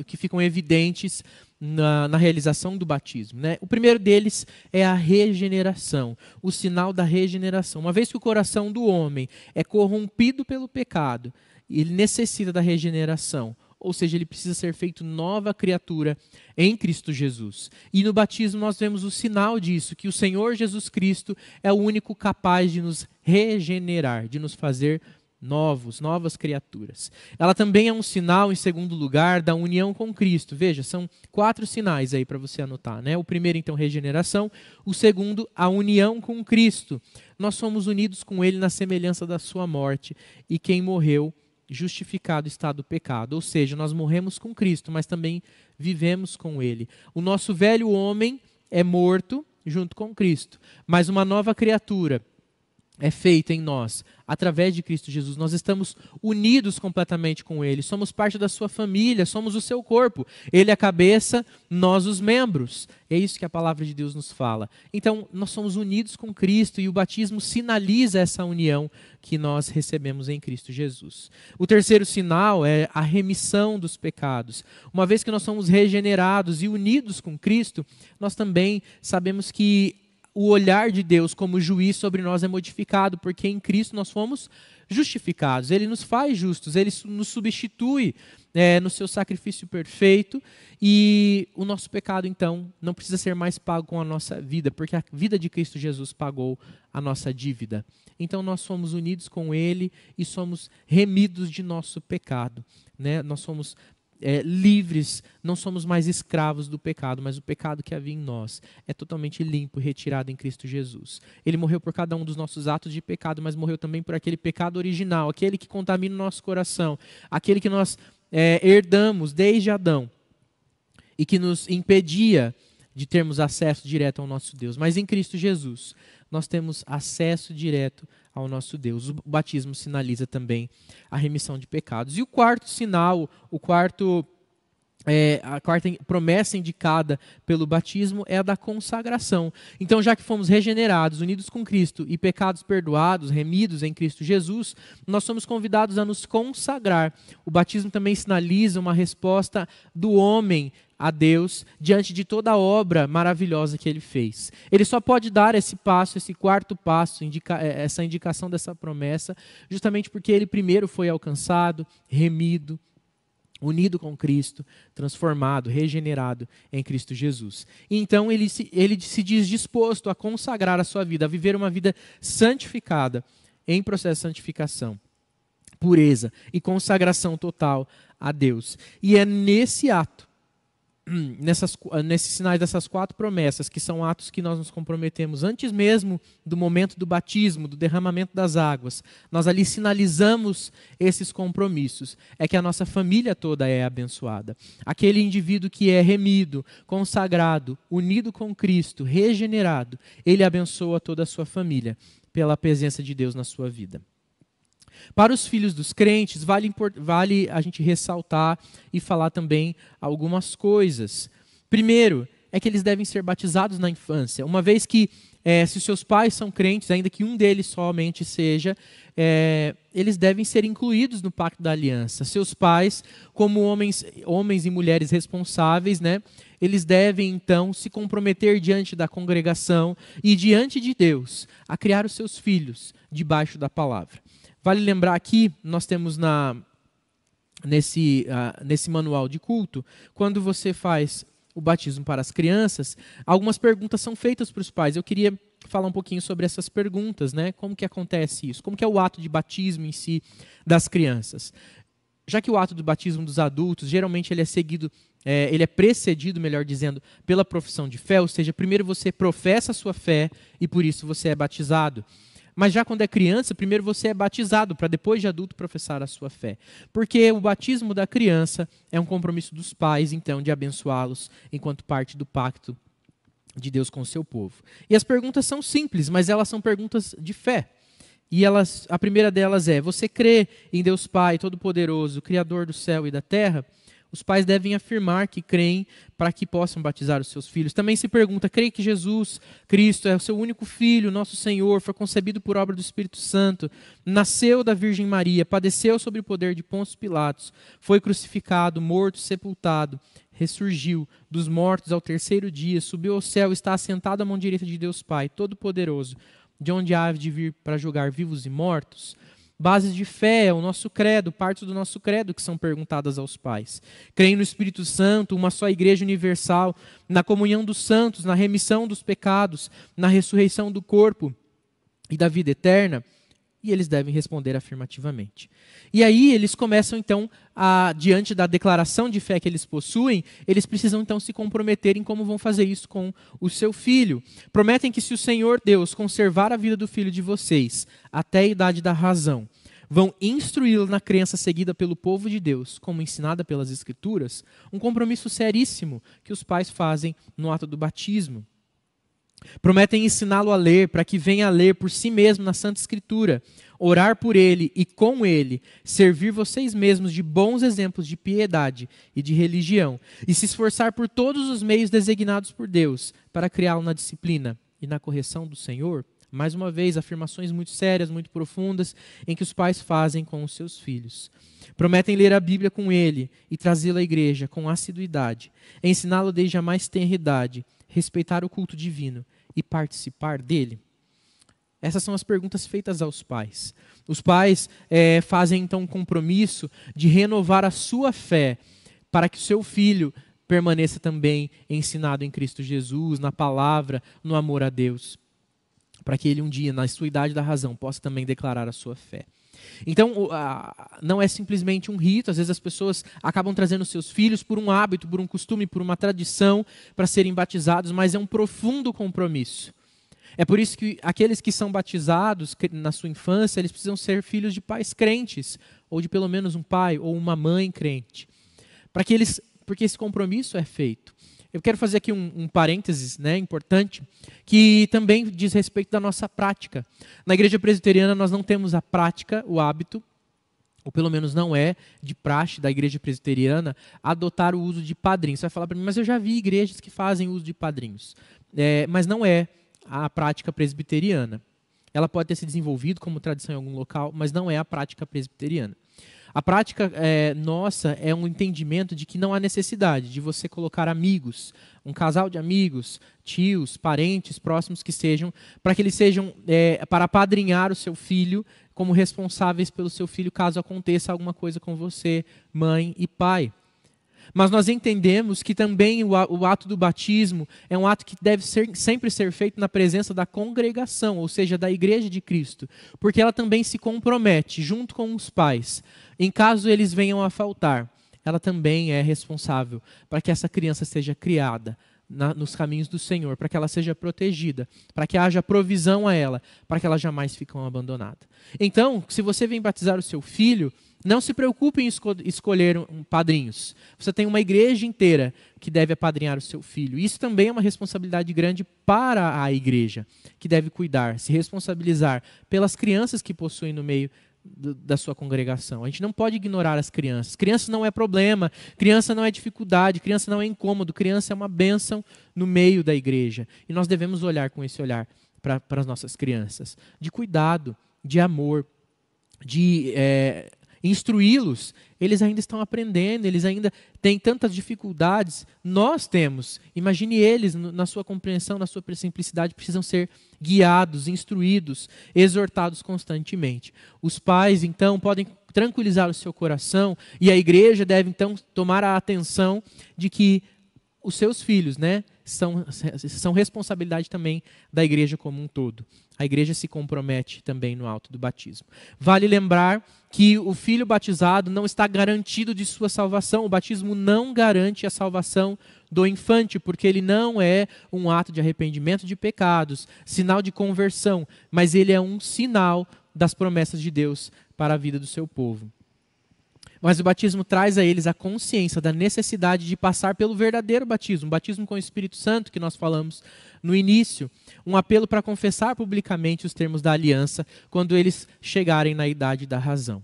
que ficam evidentes na realização do batismo, né? O primeiro deles é a regeneração, o sinal da regeneração. Uma vez que o coração do homem é corrompido pelo pecado, ele necessita da regeneração. Ou seja, ele precisa ser feito nova criatura em Cristo Jesus. E no batismo nós vemos o sinal disso, que o Senhor Jesus Cristo é o único capaz de nos regenerar, de nos fazer novas criaturas. Ela também é um sinal, em segundo lugar, da união com Cristo. Veja, são 4 sinais aí para você anotar, né? O primeiro, então, regeneração. O segundo, a união com Cristo. Nós somos unidos com Ele na semelhança da sua morte, e quem morreu justificado está do pecado, ou seja, nós morremos com Cristo, mas também vivemos com Ele. O nosso velho homem é morto junto com Cristo, mas uma nova criatura é feita em nós, através de Cristo Jesus. Nós estamos unidos completamente com Ele, somos parte da sua família, somos o seu corpo. Ele é a cabeça, nós os membros. É isso que a palavra de Deus nos fala. Então, nós somos unidos com Cristo e o batismo sinaliza essa união que nós recebemos em Cristo Jesus. O terceiro sinal é a remissão dos pecados. Uma vez que nós somos regenerados e unidos com Cristo, nós também sabemos que o olhar de Deus como juiz sobre nós é modificado, porque em Cristo nós fomos justificados. Ele nos faz justos, Ele nos substitui no seu sacrifício perfeito, e o nosso pecado, então, não precisa ser mais pago com a nossa vida, porque a vida de Cristo Jesus pagou a nossa dívida. Então nós somos unidos com Ele e somos remidos de nosso pecado, né? Nós somos livres, não somos mais escravos do pecado, mas o pecado que havia em nós é totalmente limpo e retirado em Cristo Jesus. Ele morreu por cada um dos nossos atos de pecado, mas morreu também por aquele pecado original, aquele que contamina o nosso coração, aquele que nós herdamos desde Adão e que nos impedia de termos acesso direto ao nosso Deus. Mas em Cristo Jesus nós temos acesso direto ao nosso Deus. O batismo sinaliza também a remissão de pecados. E o quarto sinal, a quarta promessa indicada pelo batismo é a da consagração. Então, já que fomos regenerados, unidos com Cristo e pecados perdoados, remidos em Cristo Jesus, nós somos convidados a nos consagrar. O batismo também sinaliza uma resposta do homem a Deus diante de toda a obra maravilhosa que Ele fez. Ele só pode dar esse passo, esse quarto passo, essa indicação dessa promessa, justamente porque Ele primeiro foi alcançado, remido, unido com Cristo, transformado, regenerado em Cristo Jesus. E então ele se diz disposto a consagrar a sua vida, a viver uma vida santificada, em processo de santificação, pureza e consagração total a Deus. E é nesse ato nesses sinais dessas 4 promessas, que são atos que nós nos comprometemos antes mesmo do momento do batismo, do derramamento das águas, nós ali sinalizamos esses compromissos. É que a nossa família toda é abençoada. Aquele indivíduo que é remido, consagrado, unido com Cristo, regenerado, ele abençoa toda a sua família pela presença de Deus na sua vida. Para os filhos dos crentes, vale a gente ressaltar e falar também algumas coisas. Primeiro, é que eles devem ser batizados na infância. Uma vez que, se os seus pais são crentes, ainda que um deles somente seja, eles devem ser incluídos no pacto da aliança. Seus pais, como homens e mulheres responsáveis, né, eles devem, então, se comprometer diante da congregação e diante de Deus a criar os seus filhos debaixo da palavra. Vale lembrar aqui, nós temos nesse manual de culto, quando você faz o batismo para as crianças, algumas perguntas são feitas para os pais. Eu queria falar um pouquinho sobre essas perguntas, né? Como que acontece isso? Como que é o ato de batismo em si das crianças? Já que o ato do batismo dos adultos, geralmente ele é precedido, melhor dizendo, pela profissão de fé, ou seja, primeiro você professa a sua fé e por isso você é batizado. Mas já quando é criança, primeiro você é batizado, para depois de adulto professar a sua fé. Porque o batismo da criança é um compromisso dos pais, então, de abençoá-los enquanto parte do pacto de Deus com o seu povo. E as perguntas são simples, mas elas são perguntas de fé. E a primeira delas é: você crê em Deus Pai Todo-Poderoso, Criador do céu e da terra? Os pais devem afirmar que creem para que possam batizar os seus filhos. Também se pergunta: crê que Jesus Cristo é o seu único Filho, nosso Senhor, foi concebido por obra do Espírito Santo, nasceu da Virgem Maria, padeceu sob o poder de Pôncio Pilatos, foi crucificado, morto, sepultado, ressurgiu dos mortos ao terceiro dia, subiu ao céu, está assentado à mão direita de Deus Pai Todo-Poderoso, de onde há de vir para julgar vivos e mortos? Bases de fé, o nosso credo, partes do nosso credo que são perguntadas aos pais. Creem no Espírito Santo, uma só igreja universal, na comunhão dos santos, na remissão dos pecados, na ressurreição do corpo e da vida eterna? E eles devem responder afirmativamente. E aí eles começam então, diante da declaração de fé que eles possuem, eles precisam então se comprometer em como vão fazer isso com o seu filho. Prometem que se o Senhor Deus conservar a vida do filho de vocês até a idade da razão, vão instruí-lo na crença seguida pelo povo de Deus, como ensinada pelas Escrituras, um compromisso seríssimo que os pais fazem no ato do batismo. Prometem ensiná-lo a ler, para que venha a ler por si mesmo na Santa Escritura, orar por ele e com ele, servir vocês mesmos de bons exemplos de piedade e de religião, e se esforçar por todos os meios designados por Deus, para criá-lo na disciplina e na correção do Senhor. Mais uma vez, afirmações muito sérias, muito profundas, em que os pais fazem com os seus filhos. Prometem ler a Bíblia com ele e trazê-lo à igreja com assiduidade, ensiná-lo desde a mais tenra idade, respeitar o culto divino e participar dele? Essas são as perguntas feitas aos pais. Os pais fazem então um compromisso de renovar a sua fé para que o seu filho permaneça também ensinado em Cristo Jesus, na palavra, no amor a Deus, para que ele um dia, na sua idade da razão, possa também declarar a sua fé. Então, não é simplesmente um rito. Às vezes as pessoas acabam trazendo seus filhos por um hábito, por um costume, por uma tradição, para serem batizados, mas é um profundo compromisso. É por isso que aqueles que são batizados na sua infância, eles precisam ser filhos de pais crentes, ou de pelo menos um pai ou uma mãe crente, porque esse compromisso é feito. Eu quero fazer aqui um parênteses, né, importante, que também diz respeito da nossa prática. Na igreja presbiteriana nós não temos a prática, o hábito, ou pelo menos não é de praxe da igreja presbiteriana, adotar o uso de padrinhos. Você vai falar para mim: mas eu já vi igrejas que fazem uso de padrinhos. Mas não é a prática presbiteriana. Ela pode ter se desenvolvido como tradição em algum local, mas não é a prática presbiteriana. A prática nossa é um entendimento de que não há necessidade de você colocar amigos, um casal de amigos, tios, parentes próximos que sejam, para que eles sejam, para apadrinhar o seu filho como responsáveis pelo seu filho caso aconteça alguma coisa com você, mãe e pai. Mas nós entendemos que também o ato do batismo é um ato que deve sempre ser feito na presença da congregação, ou seja, da igreja de Cristo, porque ela também se compromete, junto com os pais, em caso eles venham a faltar, ela também é responsável para que essa criança seja criada nos caminhos do Senhor, para que ela seja protegida, para que haja provisão a ela, para que ela jamais fique abandonada. Então, se você vem batizar o seu filho, não se preocupe em escolher padrinhos. Você tem uma igreja inteira que deve apadrinhar o seu filho. Isso também é uma responsabilidade grande para a igreja, que deve cuidar, se responsabilizar pelas crianças que possuem no meio da sua congregação. A gente não pode ignorar as crianças. Criança não é problema, criança não é dificuldade, criança não é incômodo, criança é uma bênção no meio da igreja. E nós devemos olhar com esse olhar para as nossas crianças, de cuidado, de amor, de instruí-los. Eles ainda estão aprendendo, eles ainda têm tantas dificuldades. Nós temos. Imagine eles, na sua compreensão, na sua simplicidade, precisam ser guiados, instruídos, exortados constantemente. Os pais, então, podem tranquilizar o seu coração e a igreja deve, então, tomar a atenção de que os seus filhos, são responsabilidade também da igreja como um todo. A igreja se compromete também no ato do batismo. Vale lembrar que o filho batizado não está garantido de sua salvação. O batismo não garante a salvação do infante, porque ele não é um ato de arrependimento de pecados, sinal de conversão, mas ele é um sinal das promessas de Deus para a vida do seu povo. Mas o batismo traz a eles a consciência da necessidade de passar pelo verdadeiro batismo, o batismo com o Espírito Santo, que nós falamos no início. Um apelo para confessar publicamente os termos da aliança quando eles chegarem na idade da razão.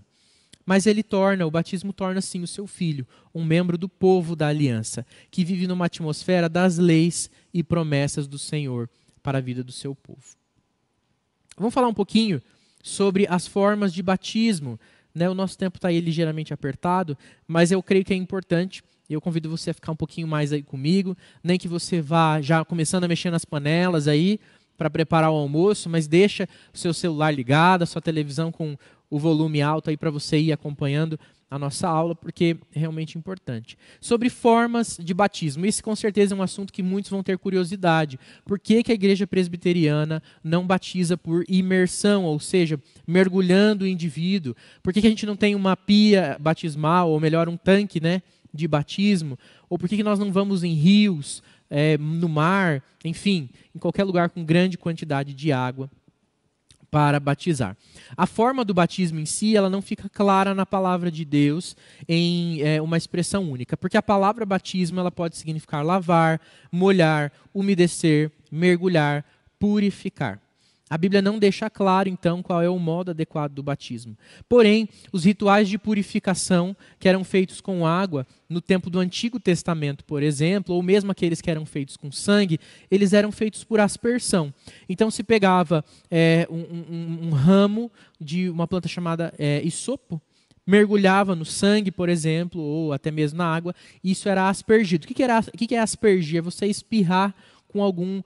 Mas o batismo torna sim o seu filho, um membro do povo da aliança, que vive numa atmosfera das leis e promessas do Senhor para a vida do seu povo. Vamos falar um pouquinho sobre as formas de batismo. O nosso tempo está aí ligeiramente apertado, mas eu creio que é importante. Eu convido você a ficar um pouquinho mais aí comigo, nem que você vá já começando a mexer nas panelas aí para preparar o almoço, mas deixa o seu celular ligado, a sua televisão com o volume alto aí para você ir acompanhando a nossa aula, porque é realmente importante. Sobre formas de batismo, esse com certeza é um assunto que muitos vão ter curiosidade. Por que a igreja presbiteriana não batiza por imersão, ou seja, mergulhando o indivíduo? Por que a gente não tem uma pia batismal, ou melhor, um tanque, de batismo? Ou por que nós não vamos em rios, no mar, enfim, em qualquer lugar com grande quantidade de água para batizar? A forma do batismo em si, ela não fica clara na palavra de Deus em uma expressão única, porque a palavra batismo ela pode significar lavar, molhar, umedecer, mergulhar, purificar. A Bíblia não deixa claro, então, qual é o modo adequado do batismo. Porém, os rituais de purificação que eram feitos com água, no tempo do Antigo Testamento, por exemplo, ou mesmo aqueles que eram feitos com sangue, eles eram feitos por aspersão. Então, se pegava um ramo de uma planta chamada isopo, mergulhava no sangue, por exemplo, ou até mesmo na água, e isso era aspergido. O que é aspergir? É você espirrar com algum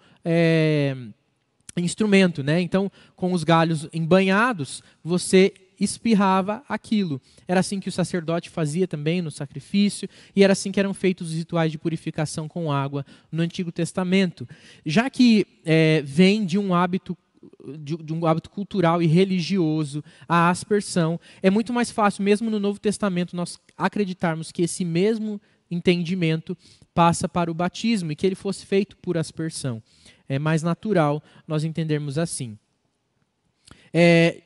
instrumento, Então, com os galhos embanhados, você espirrava aquilo. Era assim que o sacerdote fazia também no sacrifício, e era assim que eram feitos os rituais de purificação com água no Antigo Testamento. Já que vem de um hábito cultural e religioso, a aspersão, é muito mais fácil, mesmo no Novo Testamento, nós acreditarmos que esse mesmo entendimento passa para o batismo e que ele fosse feito por aspersão. É mais natural nós entendermos assim.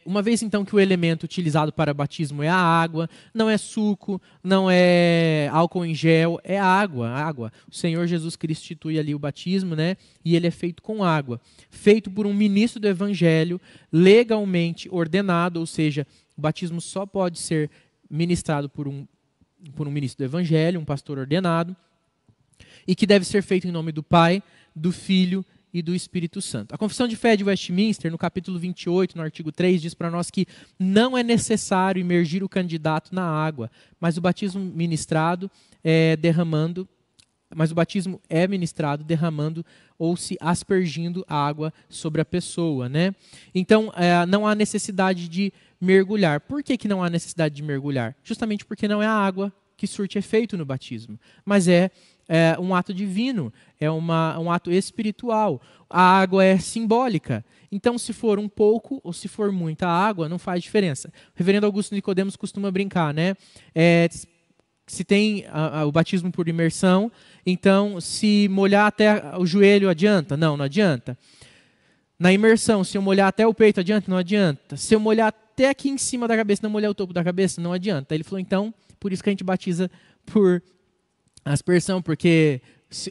Uma vez então que o elemento utilizado para batismo é a água, não é suco, não é álcool em gel, é água. O Senhor Jesus Cristo institui ali o batismo, e ele é feito com água. Feito por um ministro do Evangelho, legalmente ordenado, ou seja, o batismo só pode ser ministrado por um ministro do Evangelho, um pastor ordenado, e que deve ser feito em nome do Pai, do Filho e do Espírito Santo. A Confissão de Fé de Westminster, no capítulo 28, no artigo 3, diz para nós que não é necessário imergir o candidato na água, mas o batismo ministrado o batismo é ministrado derramando ou se aspergindo a água sobre a pessoa, Então, não há necessidade de mergulhar. Por que não há necessidade de mergulhar? Justamente porque não é a água que surte efeito no batismo, mas é um ato divino, é um ato espiritual. A água é simbólica. Então, se for um pouco ou se for muita água, não faz diferença. O reverendo Augusto Nicodemos costuma brincar, se tem o batismo por imersão, então se molhar até o joelho adianta? Não, não adianta. Na imersão, se eu molhar até o peito adianta? Não adianta. Se eu molhar até aqui em cima da cabeça, não molhar o topo da cabeça? Não adianta. Ele falou, então, por isso que a gente batiza por aspersão, porque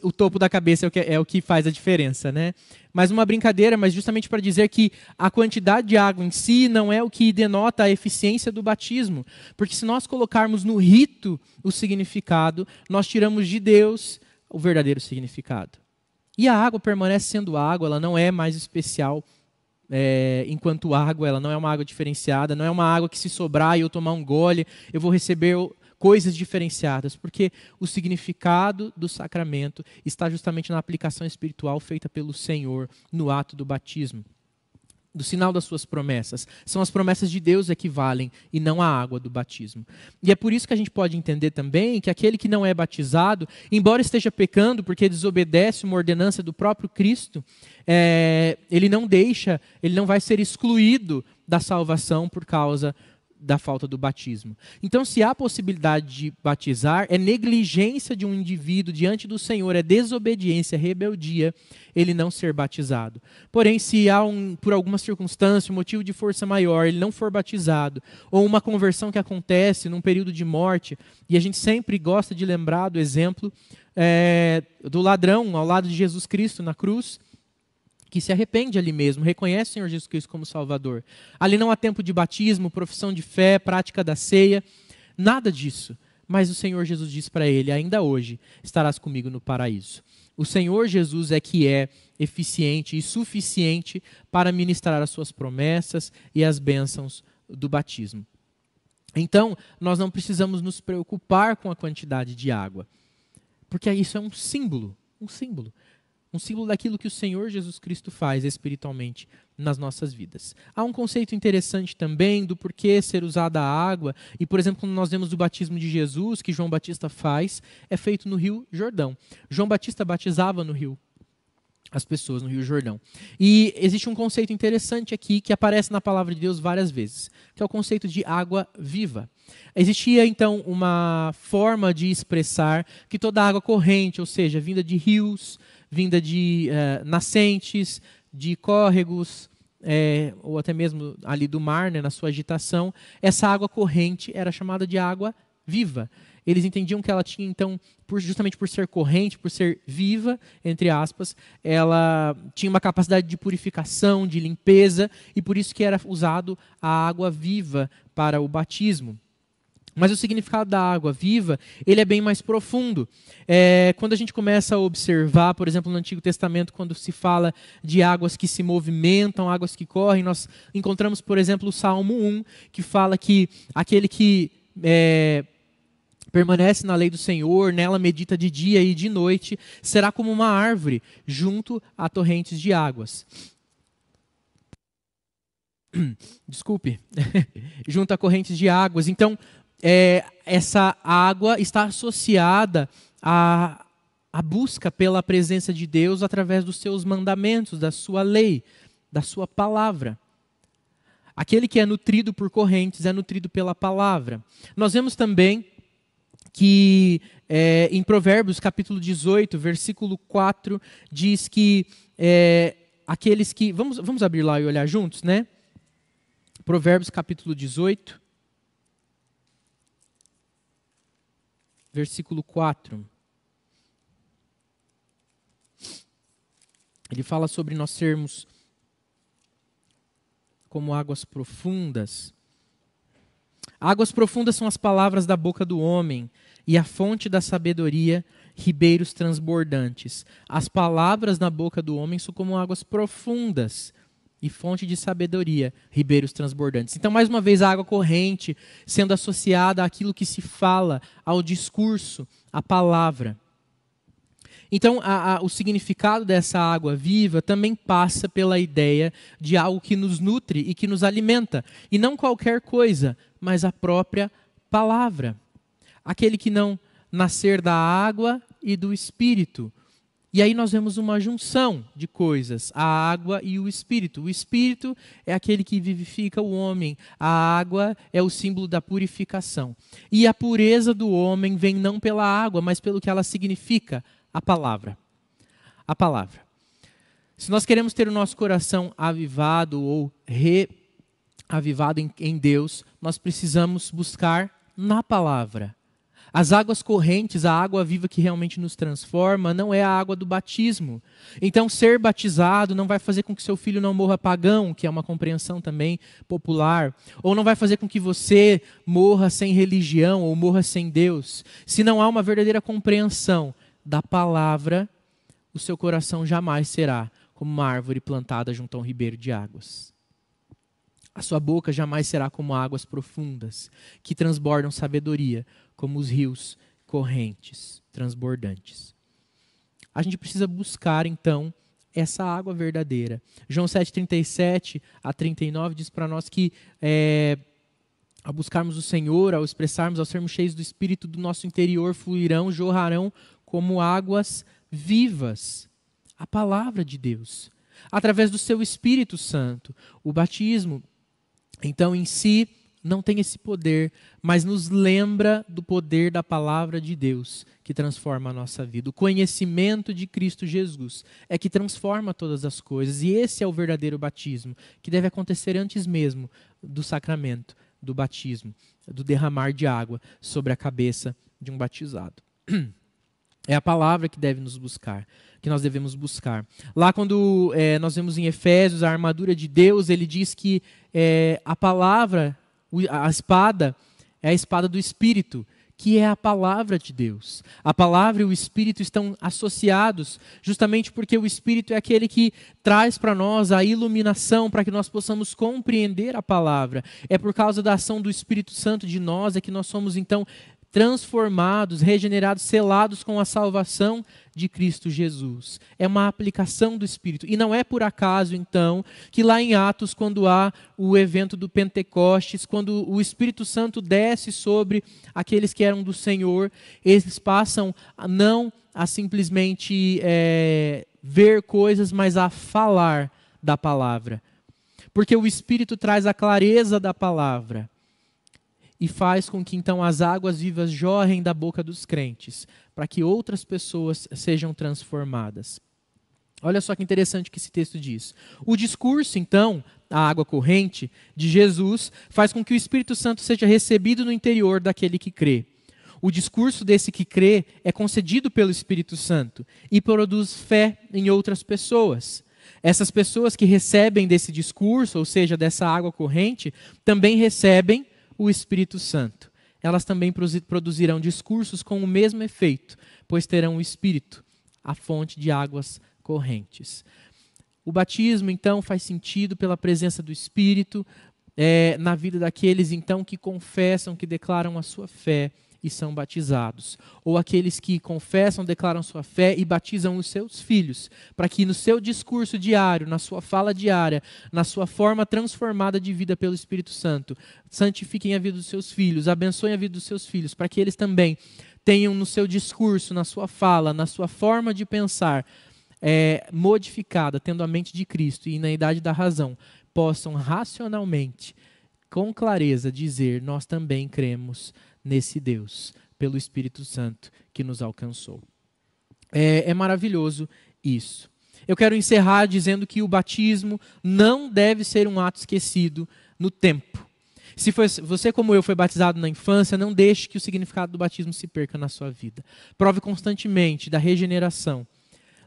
o topo da cabeça é o que faz a diferença, né? Mas uma brincadeira, mas justamente para dizer que a quantidade de água em si não é o que denota a eficiência do batismo. Porque se nós colocarmos no rito o significado, nós tiramos de Deus o verdadeiro significado. E a água permanece sendo água, ela não é mais especial enquanto água, ela não é uma água diferenciada, não é uma água que se sobrar e eu tomar um gole, eu vou receber coisas diferenciadas, porque o significado do sacramento está justamente na aplicação espiritual feita pelo Senhor no ato do batismo, do sinal das suas promessas. São as promessas de Deus que valem e não a água do batismo. E é por isso que a gente pode entender também que aquele que não é batizado, embora esteja pecando porque desobedece uma ordenança do próprio Cristo, ele não vai ser excluído da salvação por causa da falta do batismo. Então, se há possibilidade de batizar, é negligência de um indivíduo diante do Senhor, é desobediência, rebeldia, ele não ser batizado. Porém, se há, por alguma circunstância, um motivo de força maior, ele não for batizado, ou uma conversão que acontece num período de morte, e a gente sempre gosta de lembrar do exemplo do ladrão ao lado de Jesus Cristo na cruz, que se arrepende ali mesmo, reconhece o Senhor Jesus Cristo como Salvador. Ali não há tempo de batismo, profissão de fé, prática da ceia, nada disso. Mas o Senhor Jesus diz para ele, ainda hoje estarás comigo no paraíso. O Senhor Jesus é que é eficiente e suficiente para ministrar as suas promessas e as bênçãos do batismo. Então, nós não precisamos nos preocupar com a quantidade de água, porque isso é um símbolo. Um símbolo daquilo que o Senhor Jesus Cristo faz espiritualmente nas nossas vidas. Há um conceito interessante também do porquê ser usada a água. E, por exemplo, quando nós vemos o batismo de Jesus, que João Batista faz, é feito no Rio Jordão. João Batista batizava no rio as pessoas no Rio Jordão. E existe um conceito interessante aqui que aparece na palavra de Deus várias vezes, que é o conceito de água viva. Existia, então, uma forma de expressar que toda água corrente, ou seja, vinda de rios, vinda de nascentes, de córregos, ou até mesmo ali do mar, né, na sua agitação, essa água corrente era chamada de água viva. Eles entendiam que ela tinha, então, justamente por ser corrente, por ser viva, entre aspas, ela tinha uma capacidade de purificação, de limpeza, e por isso que era usado a água viva para o batismo. Mas o significado da água viva, ele é bem mais profundo. Quando a gente começa a observar, por exemplo, no Antigo Testamento, quando se fala de águas que se movimentam, águas que correm, nós encontramos, por exemplo, o Salmo 1, que fala que aquele que permanece na lei do Senhor, nela medita de dia e de noite, será como uma árvore junto a torrentes de águas. Desculpe. Junto a correntes de águas. Então, essa água está associada à busca pela presença de Deus através dos seus mandamentos, da sua lei, da sua palavra. Aquele que é nutrido por correntes é nutrido pela palavra. Nós vemos também que em Provérbios capítulo 18, versículo 4, diz que aqueles que... Vamos abrir lá e olhar juntos, né? Provérbios capítulo 18. Versículo 4. Ele fala sobre nós sermos como águas profundas. Águas profundas são as palavras da boca do homem, e a fonte da sabedoria, ribeiros transbordantes. As palavras na boca do homem são como águas profundas, e fonte de sabedoria, ribeiros transbordantes. Então, mais uma vez, a água corrente sendo associada àquilo que se fala, ao discurso, à palavra. Então, o significado dessa água viva também passa pela ideia de algo que nos nutre e que nos alimenta. E não qualquer coisa, mas a própria palavra. Aquele que não nascer da água e do Espírito. E aí nós vemos uma junção de coisas, a água e o Espírito. O Espírito é aquele que vivifica o homem, a água é o símbolo da purificação. E a pureza do homem vem não pela água, mas pelo que ela significa, a palavra. A palavra. Se nós queremos ter o nosso coração avivado ou reavivado em Deus, nós precisamos buscar na palavra. As águas correntes, a água viva que realmente nos transforma, não é a água do batismo. Então, ser batizado não vai fazer com que seu filho não morra pagão, que é uma compreensão também popular. Ou não vai fazer com que você morra sem religião ou morra sem Deus. Se não há uma verdadeira compreensão da palavra, o seu coração jamais será como uma árvore plantada junto a um ribeiro de águas. A sua boca jamais será como águas profundas, que transbordam sabedoria, como os rios correntes, transbordantes. A gente precisa buscar, então, essa água verdadeira. João 7:37 a 39 diz para nós que ao buscarmos o Senhor, ao expressarmos, ao sermos cheios do Espírito, do nosso interior fluirão, jorrarão como águas vivas. A palavra de Deus, através do seu Espírito Santo. O batismo, então, em si, não tem esse poder, mas nos lembra do poder da palavra de Deus, que transforma a nossa vida. O conhecimento de Cristo Jesus é que transforma todas as coisas, e esse é o verdadeiro batismo, que deve acontecer antes mesmo do sacramento, do batismo, do derramar de água sobre a cabeça de um batizado. É a palavra que deve nos buscar, que nós devemos buscar. Lá quando nós vemos em Efésios a armadura de Deus, ele diz que a palavra, a espada, é a espada do Espírito, que é a palavra de Deus. A palavra e o Espírito estão associados, justamente porque o Espírito é aquele que traz para nós a iluminação, para que nós possamos compreender a palavra. É por causa da ação do Espírito Santo de nós, é que nós somos então transformados, regenerados, selados com a salvação de Cristo Jesus. É uma aplicação do Espírito. E não é por acaso, então, que lá em Atos, quando há o evento do Pentecostes, quando o Espírito Santo desce sobre aqueles que eram do Senhor, eles passam não a simplesmente ver coisas, mas a falar da palavra. Porque o Espírito traz a clareza da palavra. E faz com que então as águas vivas jorrem da boca dos crentes, para que outras pessoas sejam transformadas. Olha só que interessante que esse texto diz. O discurso, então, a água corrente de Jesus, faz com que o Espírito Santo seja recebido no interior daquele que crê. O discurso desse que crê é concedido pelo Espírito Santo e produz fé em outras pessoas. Essas pessoas que recebem desse discurso, ou seja, dessa água corrente, também recebem o Espírito Santo. Elas também produzirão discursos com o mesmo efeito, pois terão o Espírito, a fonte de águas correntes. O batismo, então, faz sentido pela presença do Espírito na vida daqueles, então, que confessam, que declaram a sua fé e são batizados. Ou aqueles que confessam, declaram sua fé e batizam os seus filhos, para que no seu discurso diário, na sua fala diária, na sua forma transformada de vida pelo Espírito Santo, santifiquem a vida dos seus filhos, abençoem a vida dos seus filhos, para que eles também tenham no seu discurso, na sua fala, na sua forma de pensar, modificada, tendo a mente de Cristo e na idade da razão, possam racionalmente, com clareza, dizer: nós também cremos nesse Deus, pelo Espírito Santo que nos alcançou. É maravilhoso isso. Eu quero encerrar dizendo que o batismo não deve ser um ato esquecido no tempo. Se você, como eu, foi batizado na infância, não deixe que o significado do batismo se perca na sua vida. Prove constantemente da regeneração.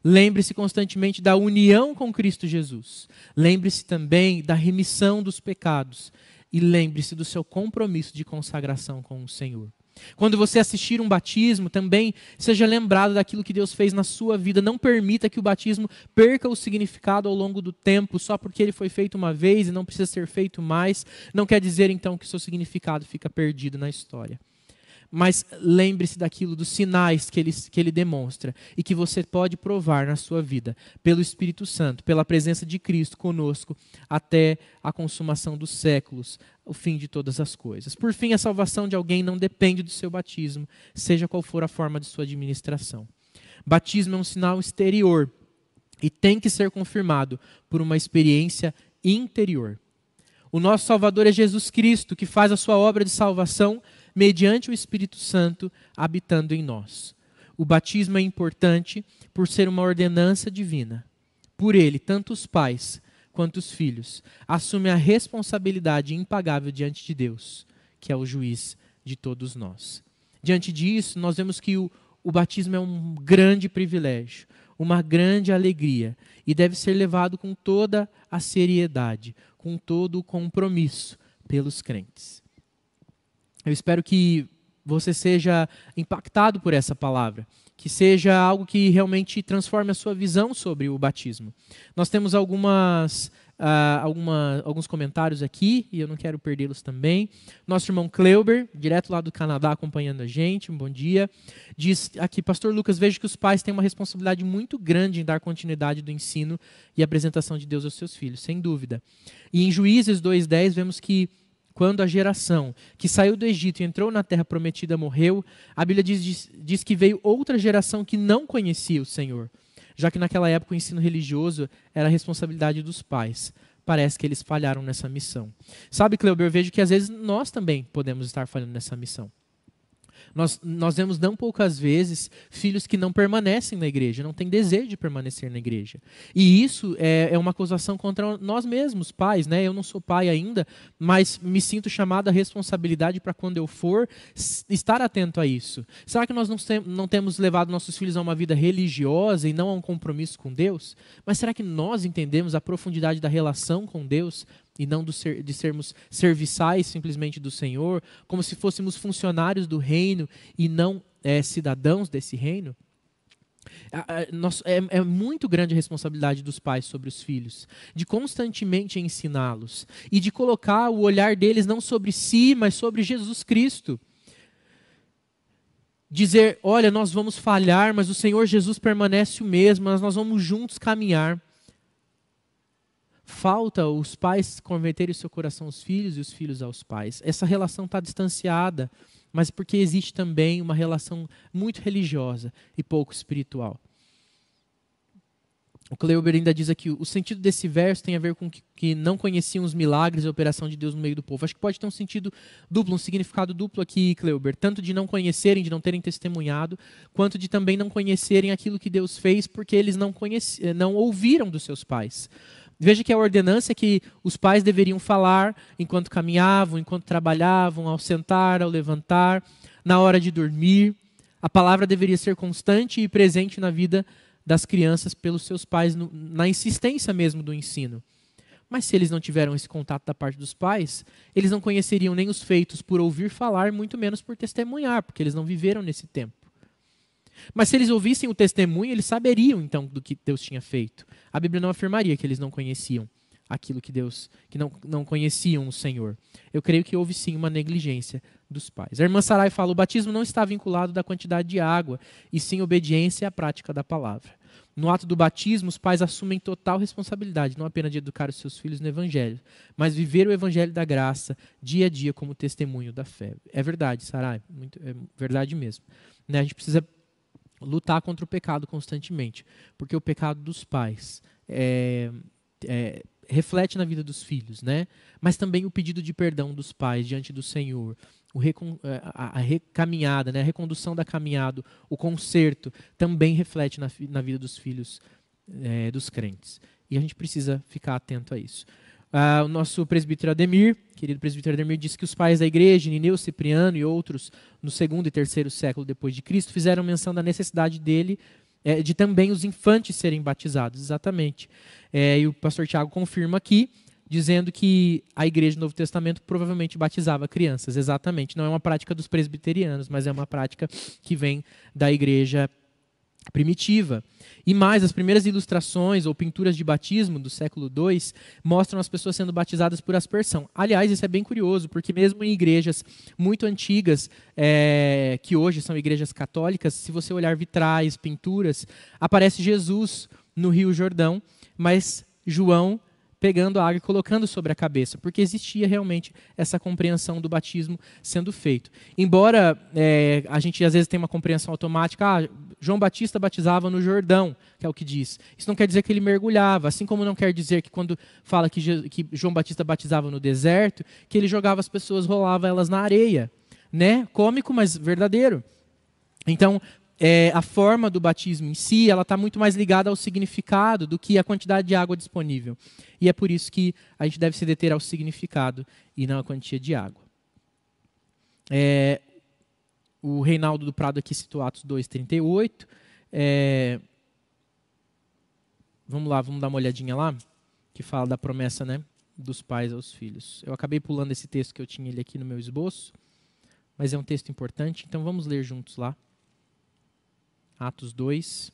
Lembre-se constantemente da união com Cristo Jesus. Lembre-se também da remissão dos pecados. E lembre-se do seu compromisso de consagração com o Senhor. Quando você assistir um batismo, também seja lembrado daquilo que Deus fez na sua vida. Não permita que o batismo perca o significado ao longo do tempo, só porque ele foi feito uma vez e não precisa ser feito mais. Não quer dizer, então, que o seu significado fica perdido na história. Mas lembre-se daquilo, dos sinais que ele demonstra e que você pode provar na sua vida, pelo Espírito Santo, pela presença de Cristo conosco, até a consumação dos séculos, o fim de todas as coisas. Por fim, a salvação de alguém não depende do seu batismo, seja qual for a forma de sua administração. Batismo é um sinal exterior e tem que ser confirmado por uma experiência interior. O nosso Salvador é Jesus Cristo, que faz a sua obra de salvação mediante o Espírito Santo habitando em nós. O batismo é importante por ser uma ordenança divina. Por ele, tanto os pais quanto os filhos assumem a responsabilidade impagável diante de Deus, que é o juiz de todos nós. Diante disso, nós vemos que o batismo é um grande privilégio, uma grande alegria, e deve ser levado com toda a seriedade, com todo o compromisso pelos crentes. Eu espero que você seja impactado por essa palavra, que seja algo que realmente transforme a sua visão sobre o batismo. Nós temos alguns comentários aqui, e eu não quero perdê-los também. Nosso irmão Cleuber, direto lá do Canadá, acompanhando a gente, um bom dia. Diz aqui, Pastor Lucas, vejo que os pais têm uma responsabilidade muito grande em dar continuidade do ensino e apresentação de Deus aos seus filhos, sem dúvida. E em Juízes 2:10 vemos que quando a geração que saiu do Egito e entrou na terra prometida morreu, a Bíblia diz que veio outra geração que não conhecia o Senhor, já que naquela época o ensino religioso era a responsabilidade dos pais. Parece que eles falharam nessa missão. Sabe, Cleuber, eu vejo que às vezes nós também podemos estar falhando nessa missão. Nós vemos não poucas vezes filhos que não permanecem na igreja, não têm desejo de permanecer na igreja. E isso é uma acusação contra nós mesmos, pais, né? Eu não sou pai ainda, mas me sinto chamado à responsabilidade para quando eu for, estar atento a isso. Será que nós não temos levado nossos filhos a uma vida religiosa e não a um compromisso com Deus? Mas será que nós entendemos a profundidade da relação com Deus? E não de sermos serviçais simplesmente do Senhor, como se fôssemos funcionários do reino e não cidadãos desse reino? É muito grande a responsabilidade dos pais sobre os filhos, de constantemente ensiná-los e de colocar o olhar deles não sobre si, mas sobre Jesus Cristo. Dizer, olha, nós vamos falhar, mas o Senhor Jesus permanece o mesmo, mas nós vamos juntos caminhar. Falta os pais converterem o seu coração aos filhos e os filhos aos pais. Essa relação está distanciada, mas porque existe também uma relação muito religiosa e pouco espiritual. O Cleuber ainda diz aqui, o sentido desse verso tem a ver com que não conheciam os milagres e a operação de Deus no meio do povo. Acho que pode ter um sentido duplo, um significado duplo aqui, Cleuber. Tanto de não conhecerem, de não terem testemunhado, quanto de também não conhecerem aquilo que Deus fez porque eles não ouviram dos seus pais. Veja que a ordenança é que os pais deveriam falar enquanto caminhavam, enquanto trabalhavam, ao sentar, ao levantar, na hora de dormir. A palavra deveria ser constante e presente na vida das crianças pelos seus pais, na insistência mesmo do ensino. Mas se eles não tiveram esse contato da parte dos pais, eles não conheceriam nem os feitos por ouvir falar, muito menos por testemunhar, porque eles não viveram nesse tempo. Mas se eles ouvissem o testemunho, eles saberiam então do que Deus tinha feito. A Bíblia não afirmaria que eles não conheciam aquilo que não conheciam o Senhor. Eu creio que houve sim uma negligência dos pais. A irmã Sarai fala, o batismo não está vinculado da quantidade de água, e sim obediência à prática da palavra. No ato do batismo, os pais assumem total responsabilidade, não apenas de educar os seus filhos no Evangelho, mas viver o Evangelho da graça dia a dia como testemunho da fé. É verdade, Sarai, é verdade mesmo. Né? A gente precisa lutar contra o pecado constantemente, porque o pecado dos pais reflete na vida dos filhos, né? Mas também o pedido de perdão dos pais diante do Senhor, a recaminhada, né? A recondução da caminhada, o conserto, também reflete na vida dos filhos dos crentes. E a gente precisa ficar atento a isso. O nosso presbítero Ademir, querido presbítero Ademir, disse que os pais da igreja, Irineu, Cipriano e outros, no 2º e 3º século depois de Cristo, fizeram menção da necessidade dele, de também os infantes serem batizados, exatamente. E o pastor Tiago confirma aqui, dizendo que a igreja do Novo Testamento provavelmente batizava crianças, exatamente. Não é uma prática dos presbiterianos, mas é uma prática que vem da igreja primitiva. E mais, as primeiras ilustrações ou pinturas de batismo do século II mostram as pessoas sendo batizadas por aspersão. Aliás, isso é bem curioso, porque mesmo em igrejas muito antigas, que hoje são igrejas católicas, se você olhar vitrais, pinturas, aparece Jesus no Rio Jordão, mas João pegando a água e colocando sobre a cabeça, porque existia realmente essa compreensão do batismo sendo feito. Embora a gente às vezes tenha uma compreensão automática, João Batista batizava no Jordão, que é o que diz. Isso não quer dizer que ele mergulhava, assim como não quer dizer que quando fala que João Batista batizava no deserto, que ele jogava as pessoas, rolava elas na areia. Né? Cômico, mas verdadeiro. Então, a forma do batismo em si, ela está muito mais ligada ao significado do que à quantidade de água disponível. E é por isso que a gente deve se deter ao significado e não à quantia de água. O Reinaldo do Prado aqui citou Atos 2,38. Vamos lá, vamos dar uma olhadinha lá, que fala da promessa, né, dos pais aos filhos. Eu acabei pulando esse texto que eu tinha ele aqui no meu esboço, mas é um texto importante, então vamos ler juntos lá. Atos 2.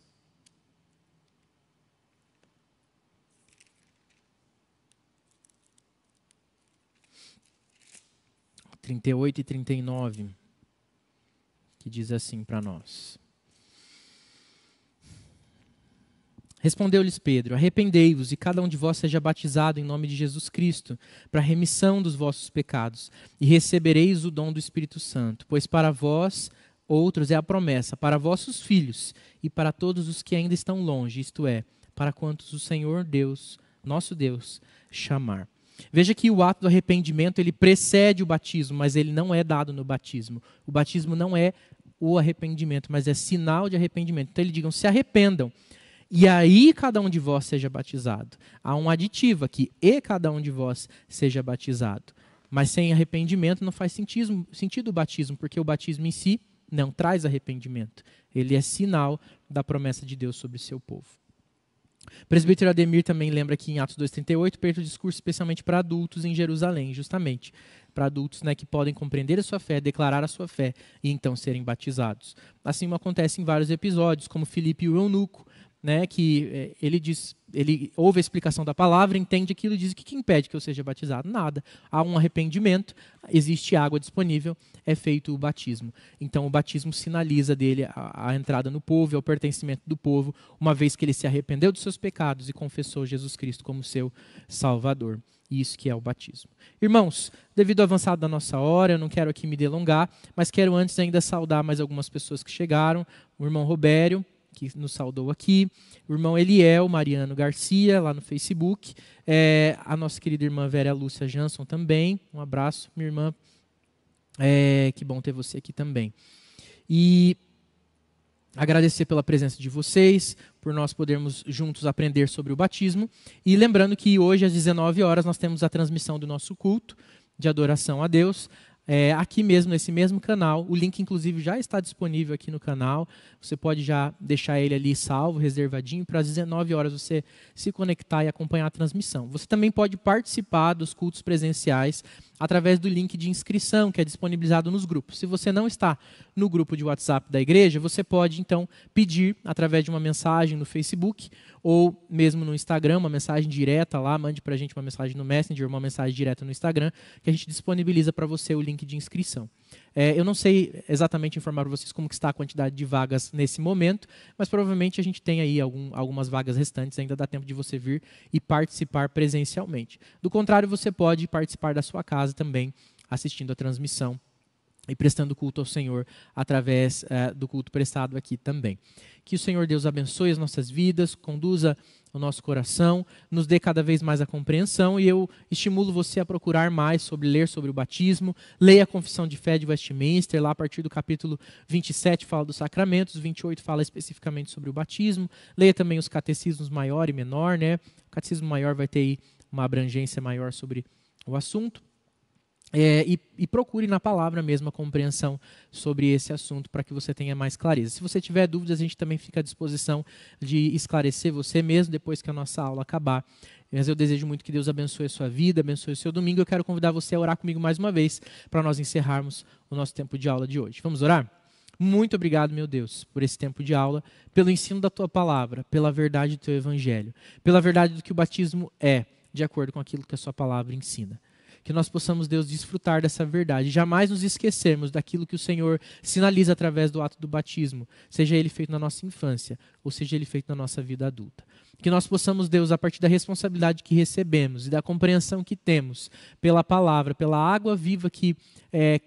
(38 e 39), que diz assim para nós. Respondeu-lhes Pedro: arrependei-vos e cada um de vós seja batizado em nome de Jesus Cristo, para a remissão dos vossos pecados, e recebereis o dom do Espírito Santo, pois para vós outros é a promessa, para vossos filhos e para todos os que ainda estão longe, isto é, para quantos o Senhor Deus, nosso Deus, chamar. Veja que o ato do arrependimento, ele precede o batismo, mas ele não é dado no batismo. O batismo não é o arrependimento, mas é sinal de arrependimento. Então ele digam, se arrependam. E aí cada um de vós seja batizado. Há um aditivo aqui, e cada um de vós seja batizado. Mas sem arrependimento não faz sentido o batismo, porque o batismo em si não traz arrependimento. Ele é sinal da promessa de Deus sobre o seu povo. O presbítero Ademir também lembra que em Atos 2,38, Pedro discurso especialmente para adultos em Jerusalém, justamente. Para adultos, né, que podem compreender a sua fé, declarar a sua fé e então serem batizados. Assim acontece em vários episódios, como Filipe e o eunuco, né, que ele ouve a explicação da palavra, entende aquilo e diz: o que impede que eu seja batizado? Nada. Há um arrependimento, existe água disponível, é feito o batismo. Então o batismo sinaliza dele a entrada no povo, é o pertencimento do povo, uma vez que ele se arrependeu dos seus pecados e confessou Jesus Cristo como seu Salvador. Isso que é o batismo. Irmãos, devido ao avançado da nossa hora, eu não quero aqui me delongar, mas quero antes ainda saudar mais algumas pessoas que chegaram. O irmão Robério, que nos saudou aqui, o irmão Eliel Mariano Garcia, lá no Facebook, a nossa querida irmã Vera Lúcia Jansson também, um abraço, minha irmã, que bom ter você aqui também. E agradecer pela presença de vocês, por nós podermos juntos aprender sobre o batismo, e lembrando que hoje às 19 horas nós temos a transmissão do nosso culto de adoração a Deus, aqui mesmo, nesse mesmo canal. O link, inclusive, já está disponível aqui no canal. Você pode já deixar ele ali salvo, reservadinho, para às 19 horas você se conectar e acompanhar a transmissão. Você também pode participar dos cultos presenciais através do link de inscrição, que é disponibilizado nos grupos. Se você não está no grupo de WhatsApp da igreja, você pode, então, pedir através de uma mensagem no Facebook ou mesmo no Instagram, uma mensagem direta lá, mande para a gente uma mensagem no Messenger, uma mensagem direta no Instagram, que a gente disponibiliza para você o link de inscrição. Eu não sei exatamente informar para vocês como que está a quantidade de vagas nesse momento, mas provavelmente a gente tem aí algumas vagas restantes, ainda dá tempo de você vir e participar presencialmente. Do contrário, você pode participar da sua casa também, assistindo a transmissão e prestando culto ao Senhor através do culto prestado aqui também. Que o Senhor Deus abençoe as nossas vidas, conduza o nosso coração, nos dê cada vez mais a compreensão, e eu estimulo você a procurar mais ler sobre o batismo. Leia a Confissão de Fé de Westminster, lá a partir do capítulo 27 fala dos sacramentos, 28 fala especificamente sobre o batismo. Leia também os catecismos maior e menor, né? O catecismo maior vai ter aí uma abrangência maior sobre o assunto. E procure na palavra mesmo a compreensão sobre esse assunto para que você tenha mais clareza. Se você tiver dúvidas, a gente também fica à disposição de esclarecer você mesmo depois que a nossa aula acabar. Mas eu desejo muito que Deus abençoe a sua vida, abençoe o seu domingo. Eu quero convidar você a orar comigo mais uma vez para nós encerrarmos o nosso tempo de aula de hoje. Vamos orar? Muito obrigado, meu Deus, por esse tempo de aula, pelo ensino da Tua palavra, pela verdade do Teu Evangelho, pela verdade do que o batismo é, de acordo com aquilo que a Sua palavra ensina. Que nós possamos, Deus, desfrutar dessa verdade, jamais nos esquecermos daquilo que o Senhor sinaliza através do ato do batismo, seja ele feito na nossa infância ou seja ele feito na nossa vida adulta. Que nós possamos, Deus, a partir da responsabilidade que recebemos e da compreensão que temos pela palavra, pela água viva que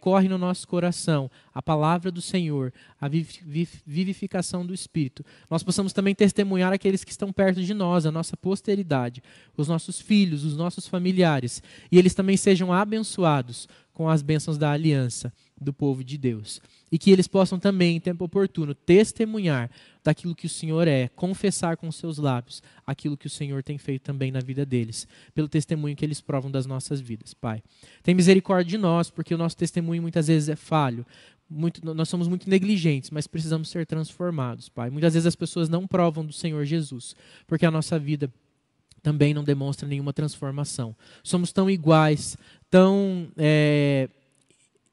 corre no nosso coração, a palavra do Senhor, a vivificação do Espírito, nós possamos também testemunhar aqueles que estão perto de nós, a nossa posteridade, os nossos filhos, os nossos familiares, e eles também sejam abençoados com as bênçãos da aliança do povo de Deus. E que eles possam também, em tempo oportuno, testemunhar daquilo que o Senhor é, confessar com seus lábios aquilo que o Senhor tem feito também na vida deles, pelo testemunho que eles provam das nossas vidas, Pai. Tem misericórdia de nós, porque o nosso testemunho muitas vezes é falho, nós somos muito negligentes, mas precisamos ser transformados, Pai. Muitas vezes as pessoas não provam do Senhor Jesus, porque a nossa vida também não demonstra nenhuma transformação. Somos tão iguais, tão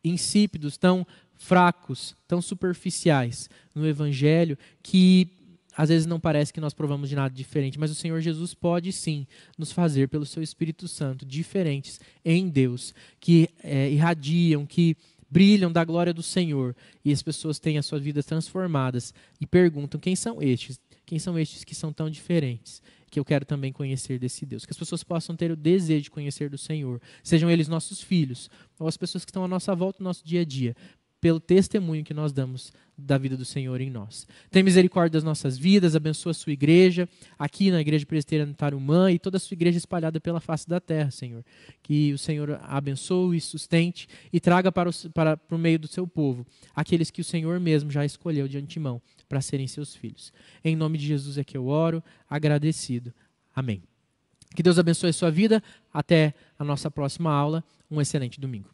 insípidos, tão fracos, tão superficiais no Evangelho, que às vezes não parece que nós provamos de nada diferente, mas o Senhor Jesus pode sim nos fazer, pelo seu Espírito Santo, diferentes em Deus, que irradiam, que brilham da glória do Senhor, e as pessoas têm as suas vidas transformadas e perguntam: quem são estes? Quem são estes que são tão diferentes? Que eu quero também conhecer desse Deus. Que as pessoas possam ter o desejo de conhecer do Senhor, sejam eles nossos filhos, ou as pessoas que estão à nossa volta no nosso dia a dia, pelo testemunho que nós damos da vida do Senhor em nós. Tem misericórdia das nossas vidas, abençoa a sua igreja, aqui na Igreja Presbiteriana Tarumã, e toda a sua igreja espalhada pela face da terra, Senhor. Que o Senhor abençoe, sustente e traga para o meio do seu povo aqueles que o Senhor mesmo já escolheu de antemão para serem seus filhos. Em nome de Jesus é que eu oro, agradecido. Amém. Que Deus abençoe a sua vida. Até a nossa próxima aula. Um excelente domingo.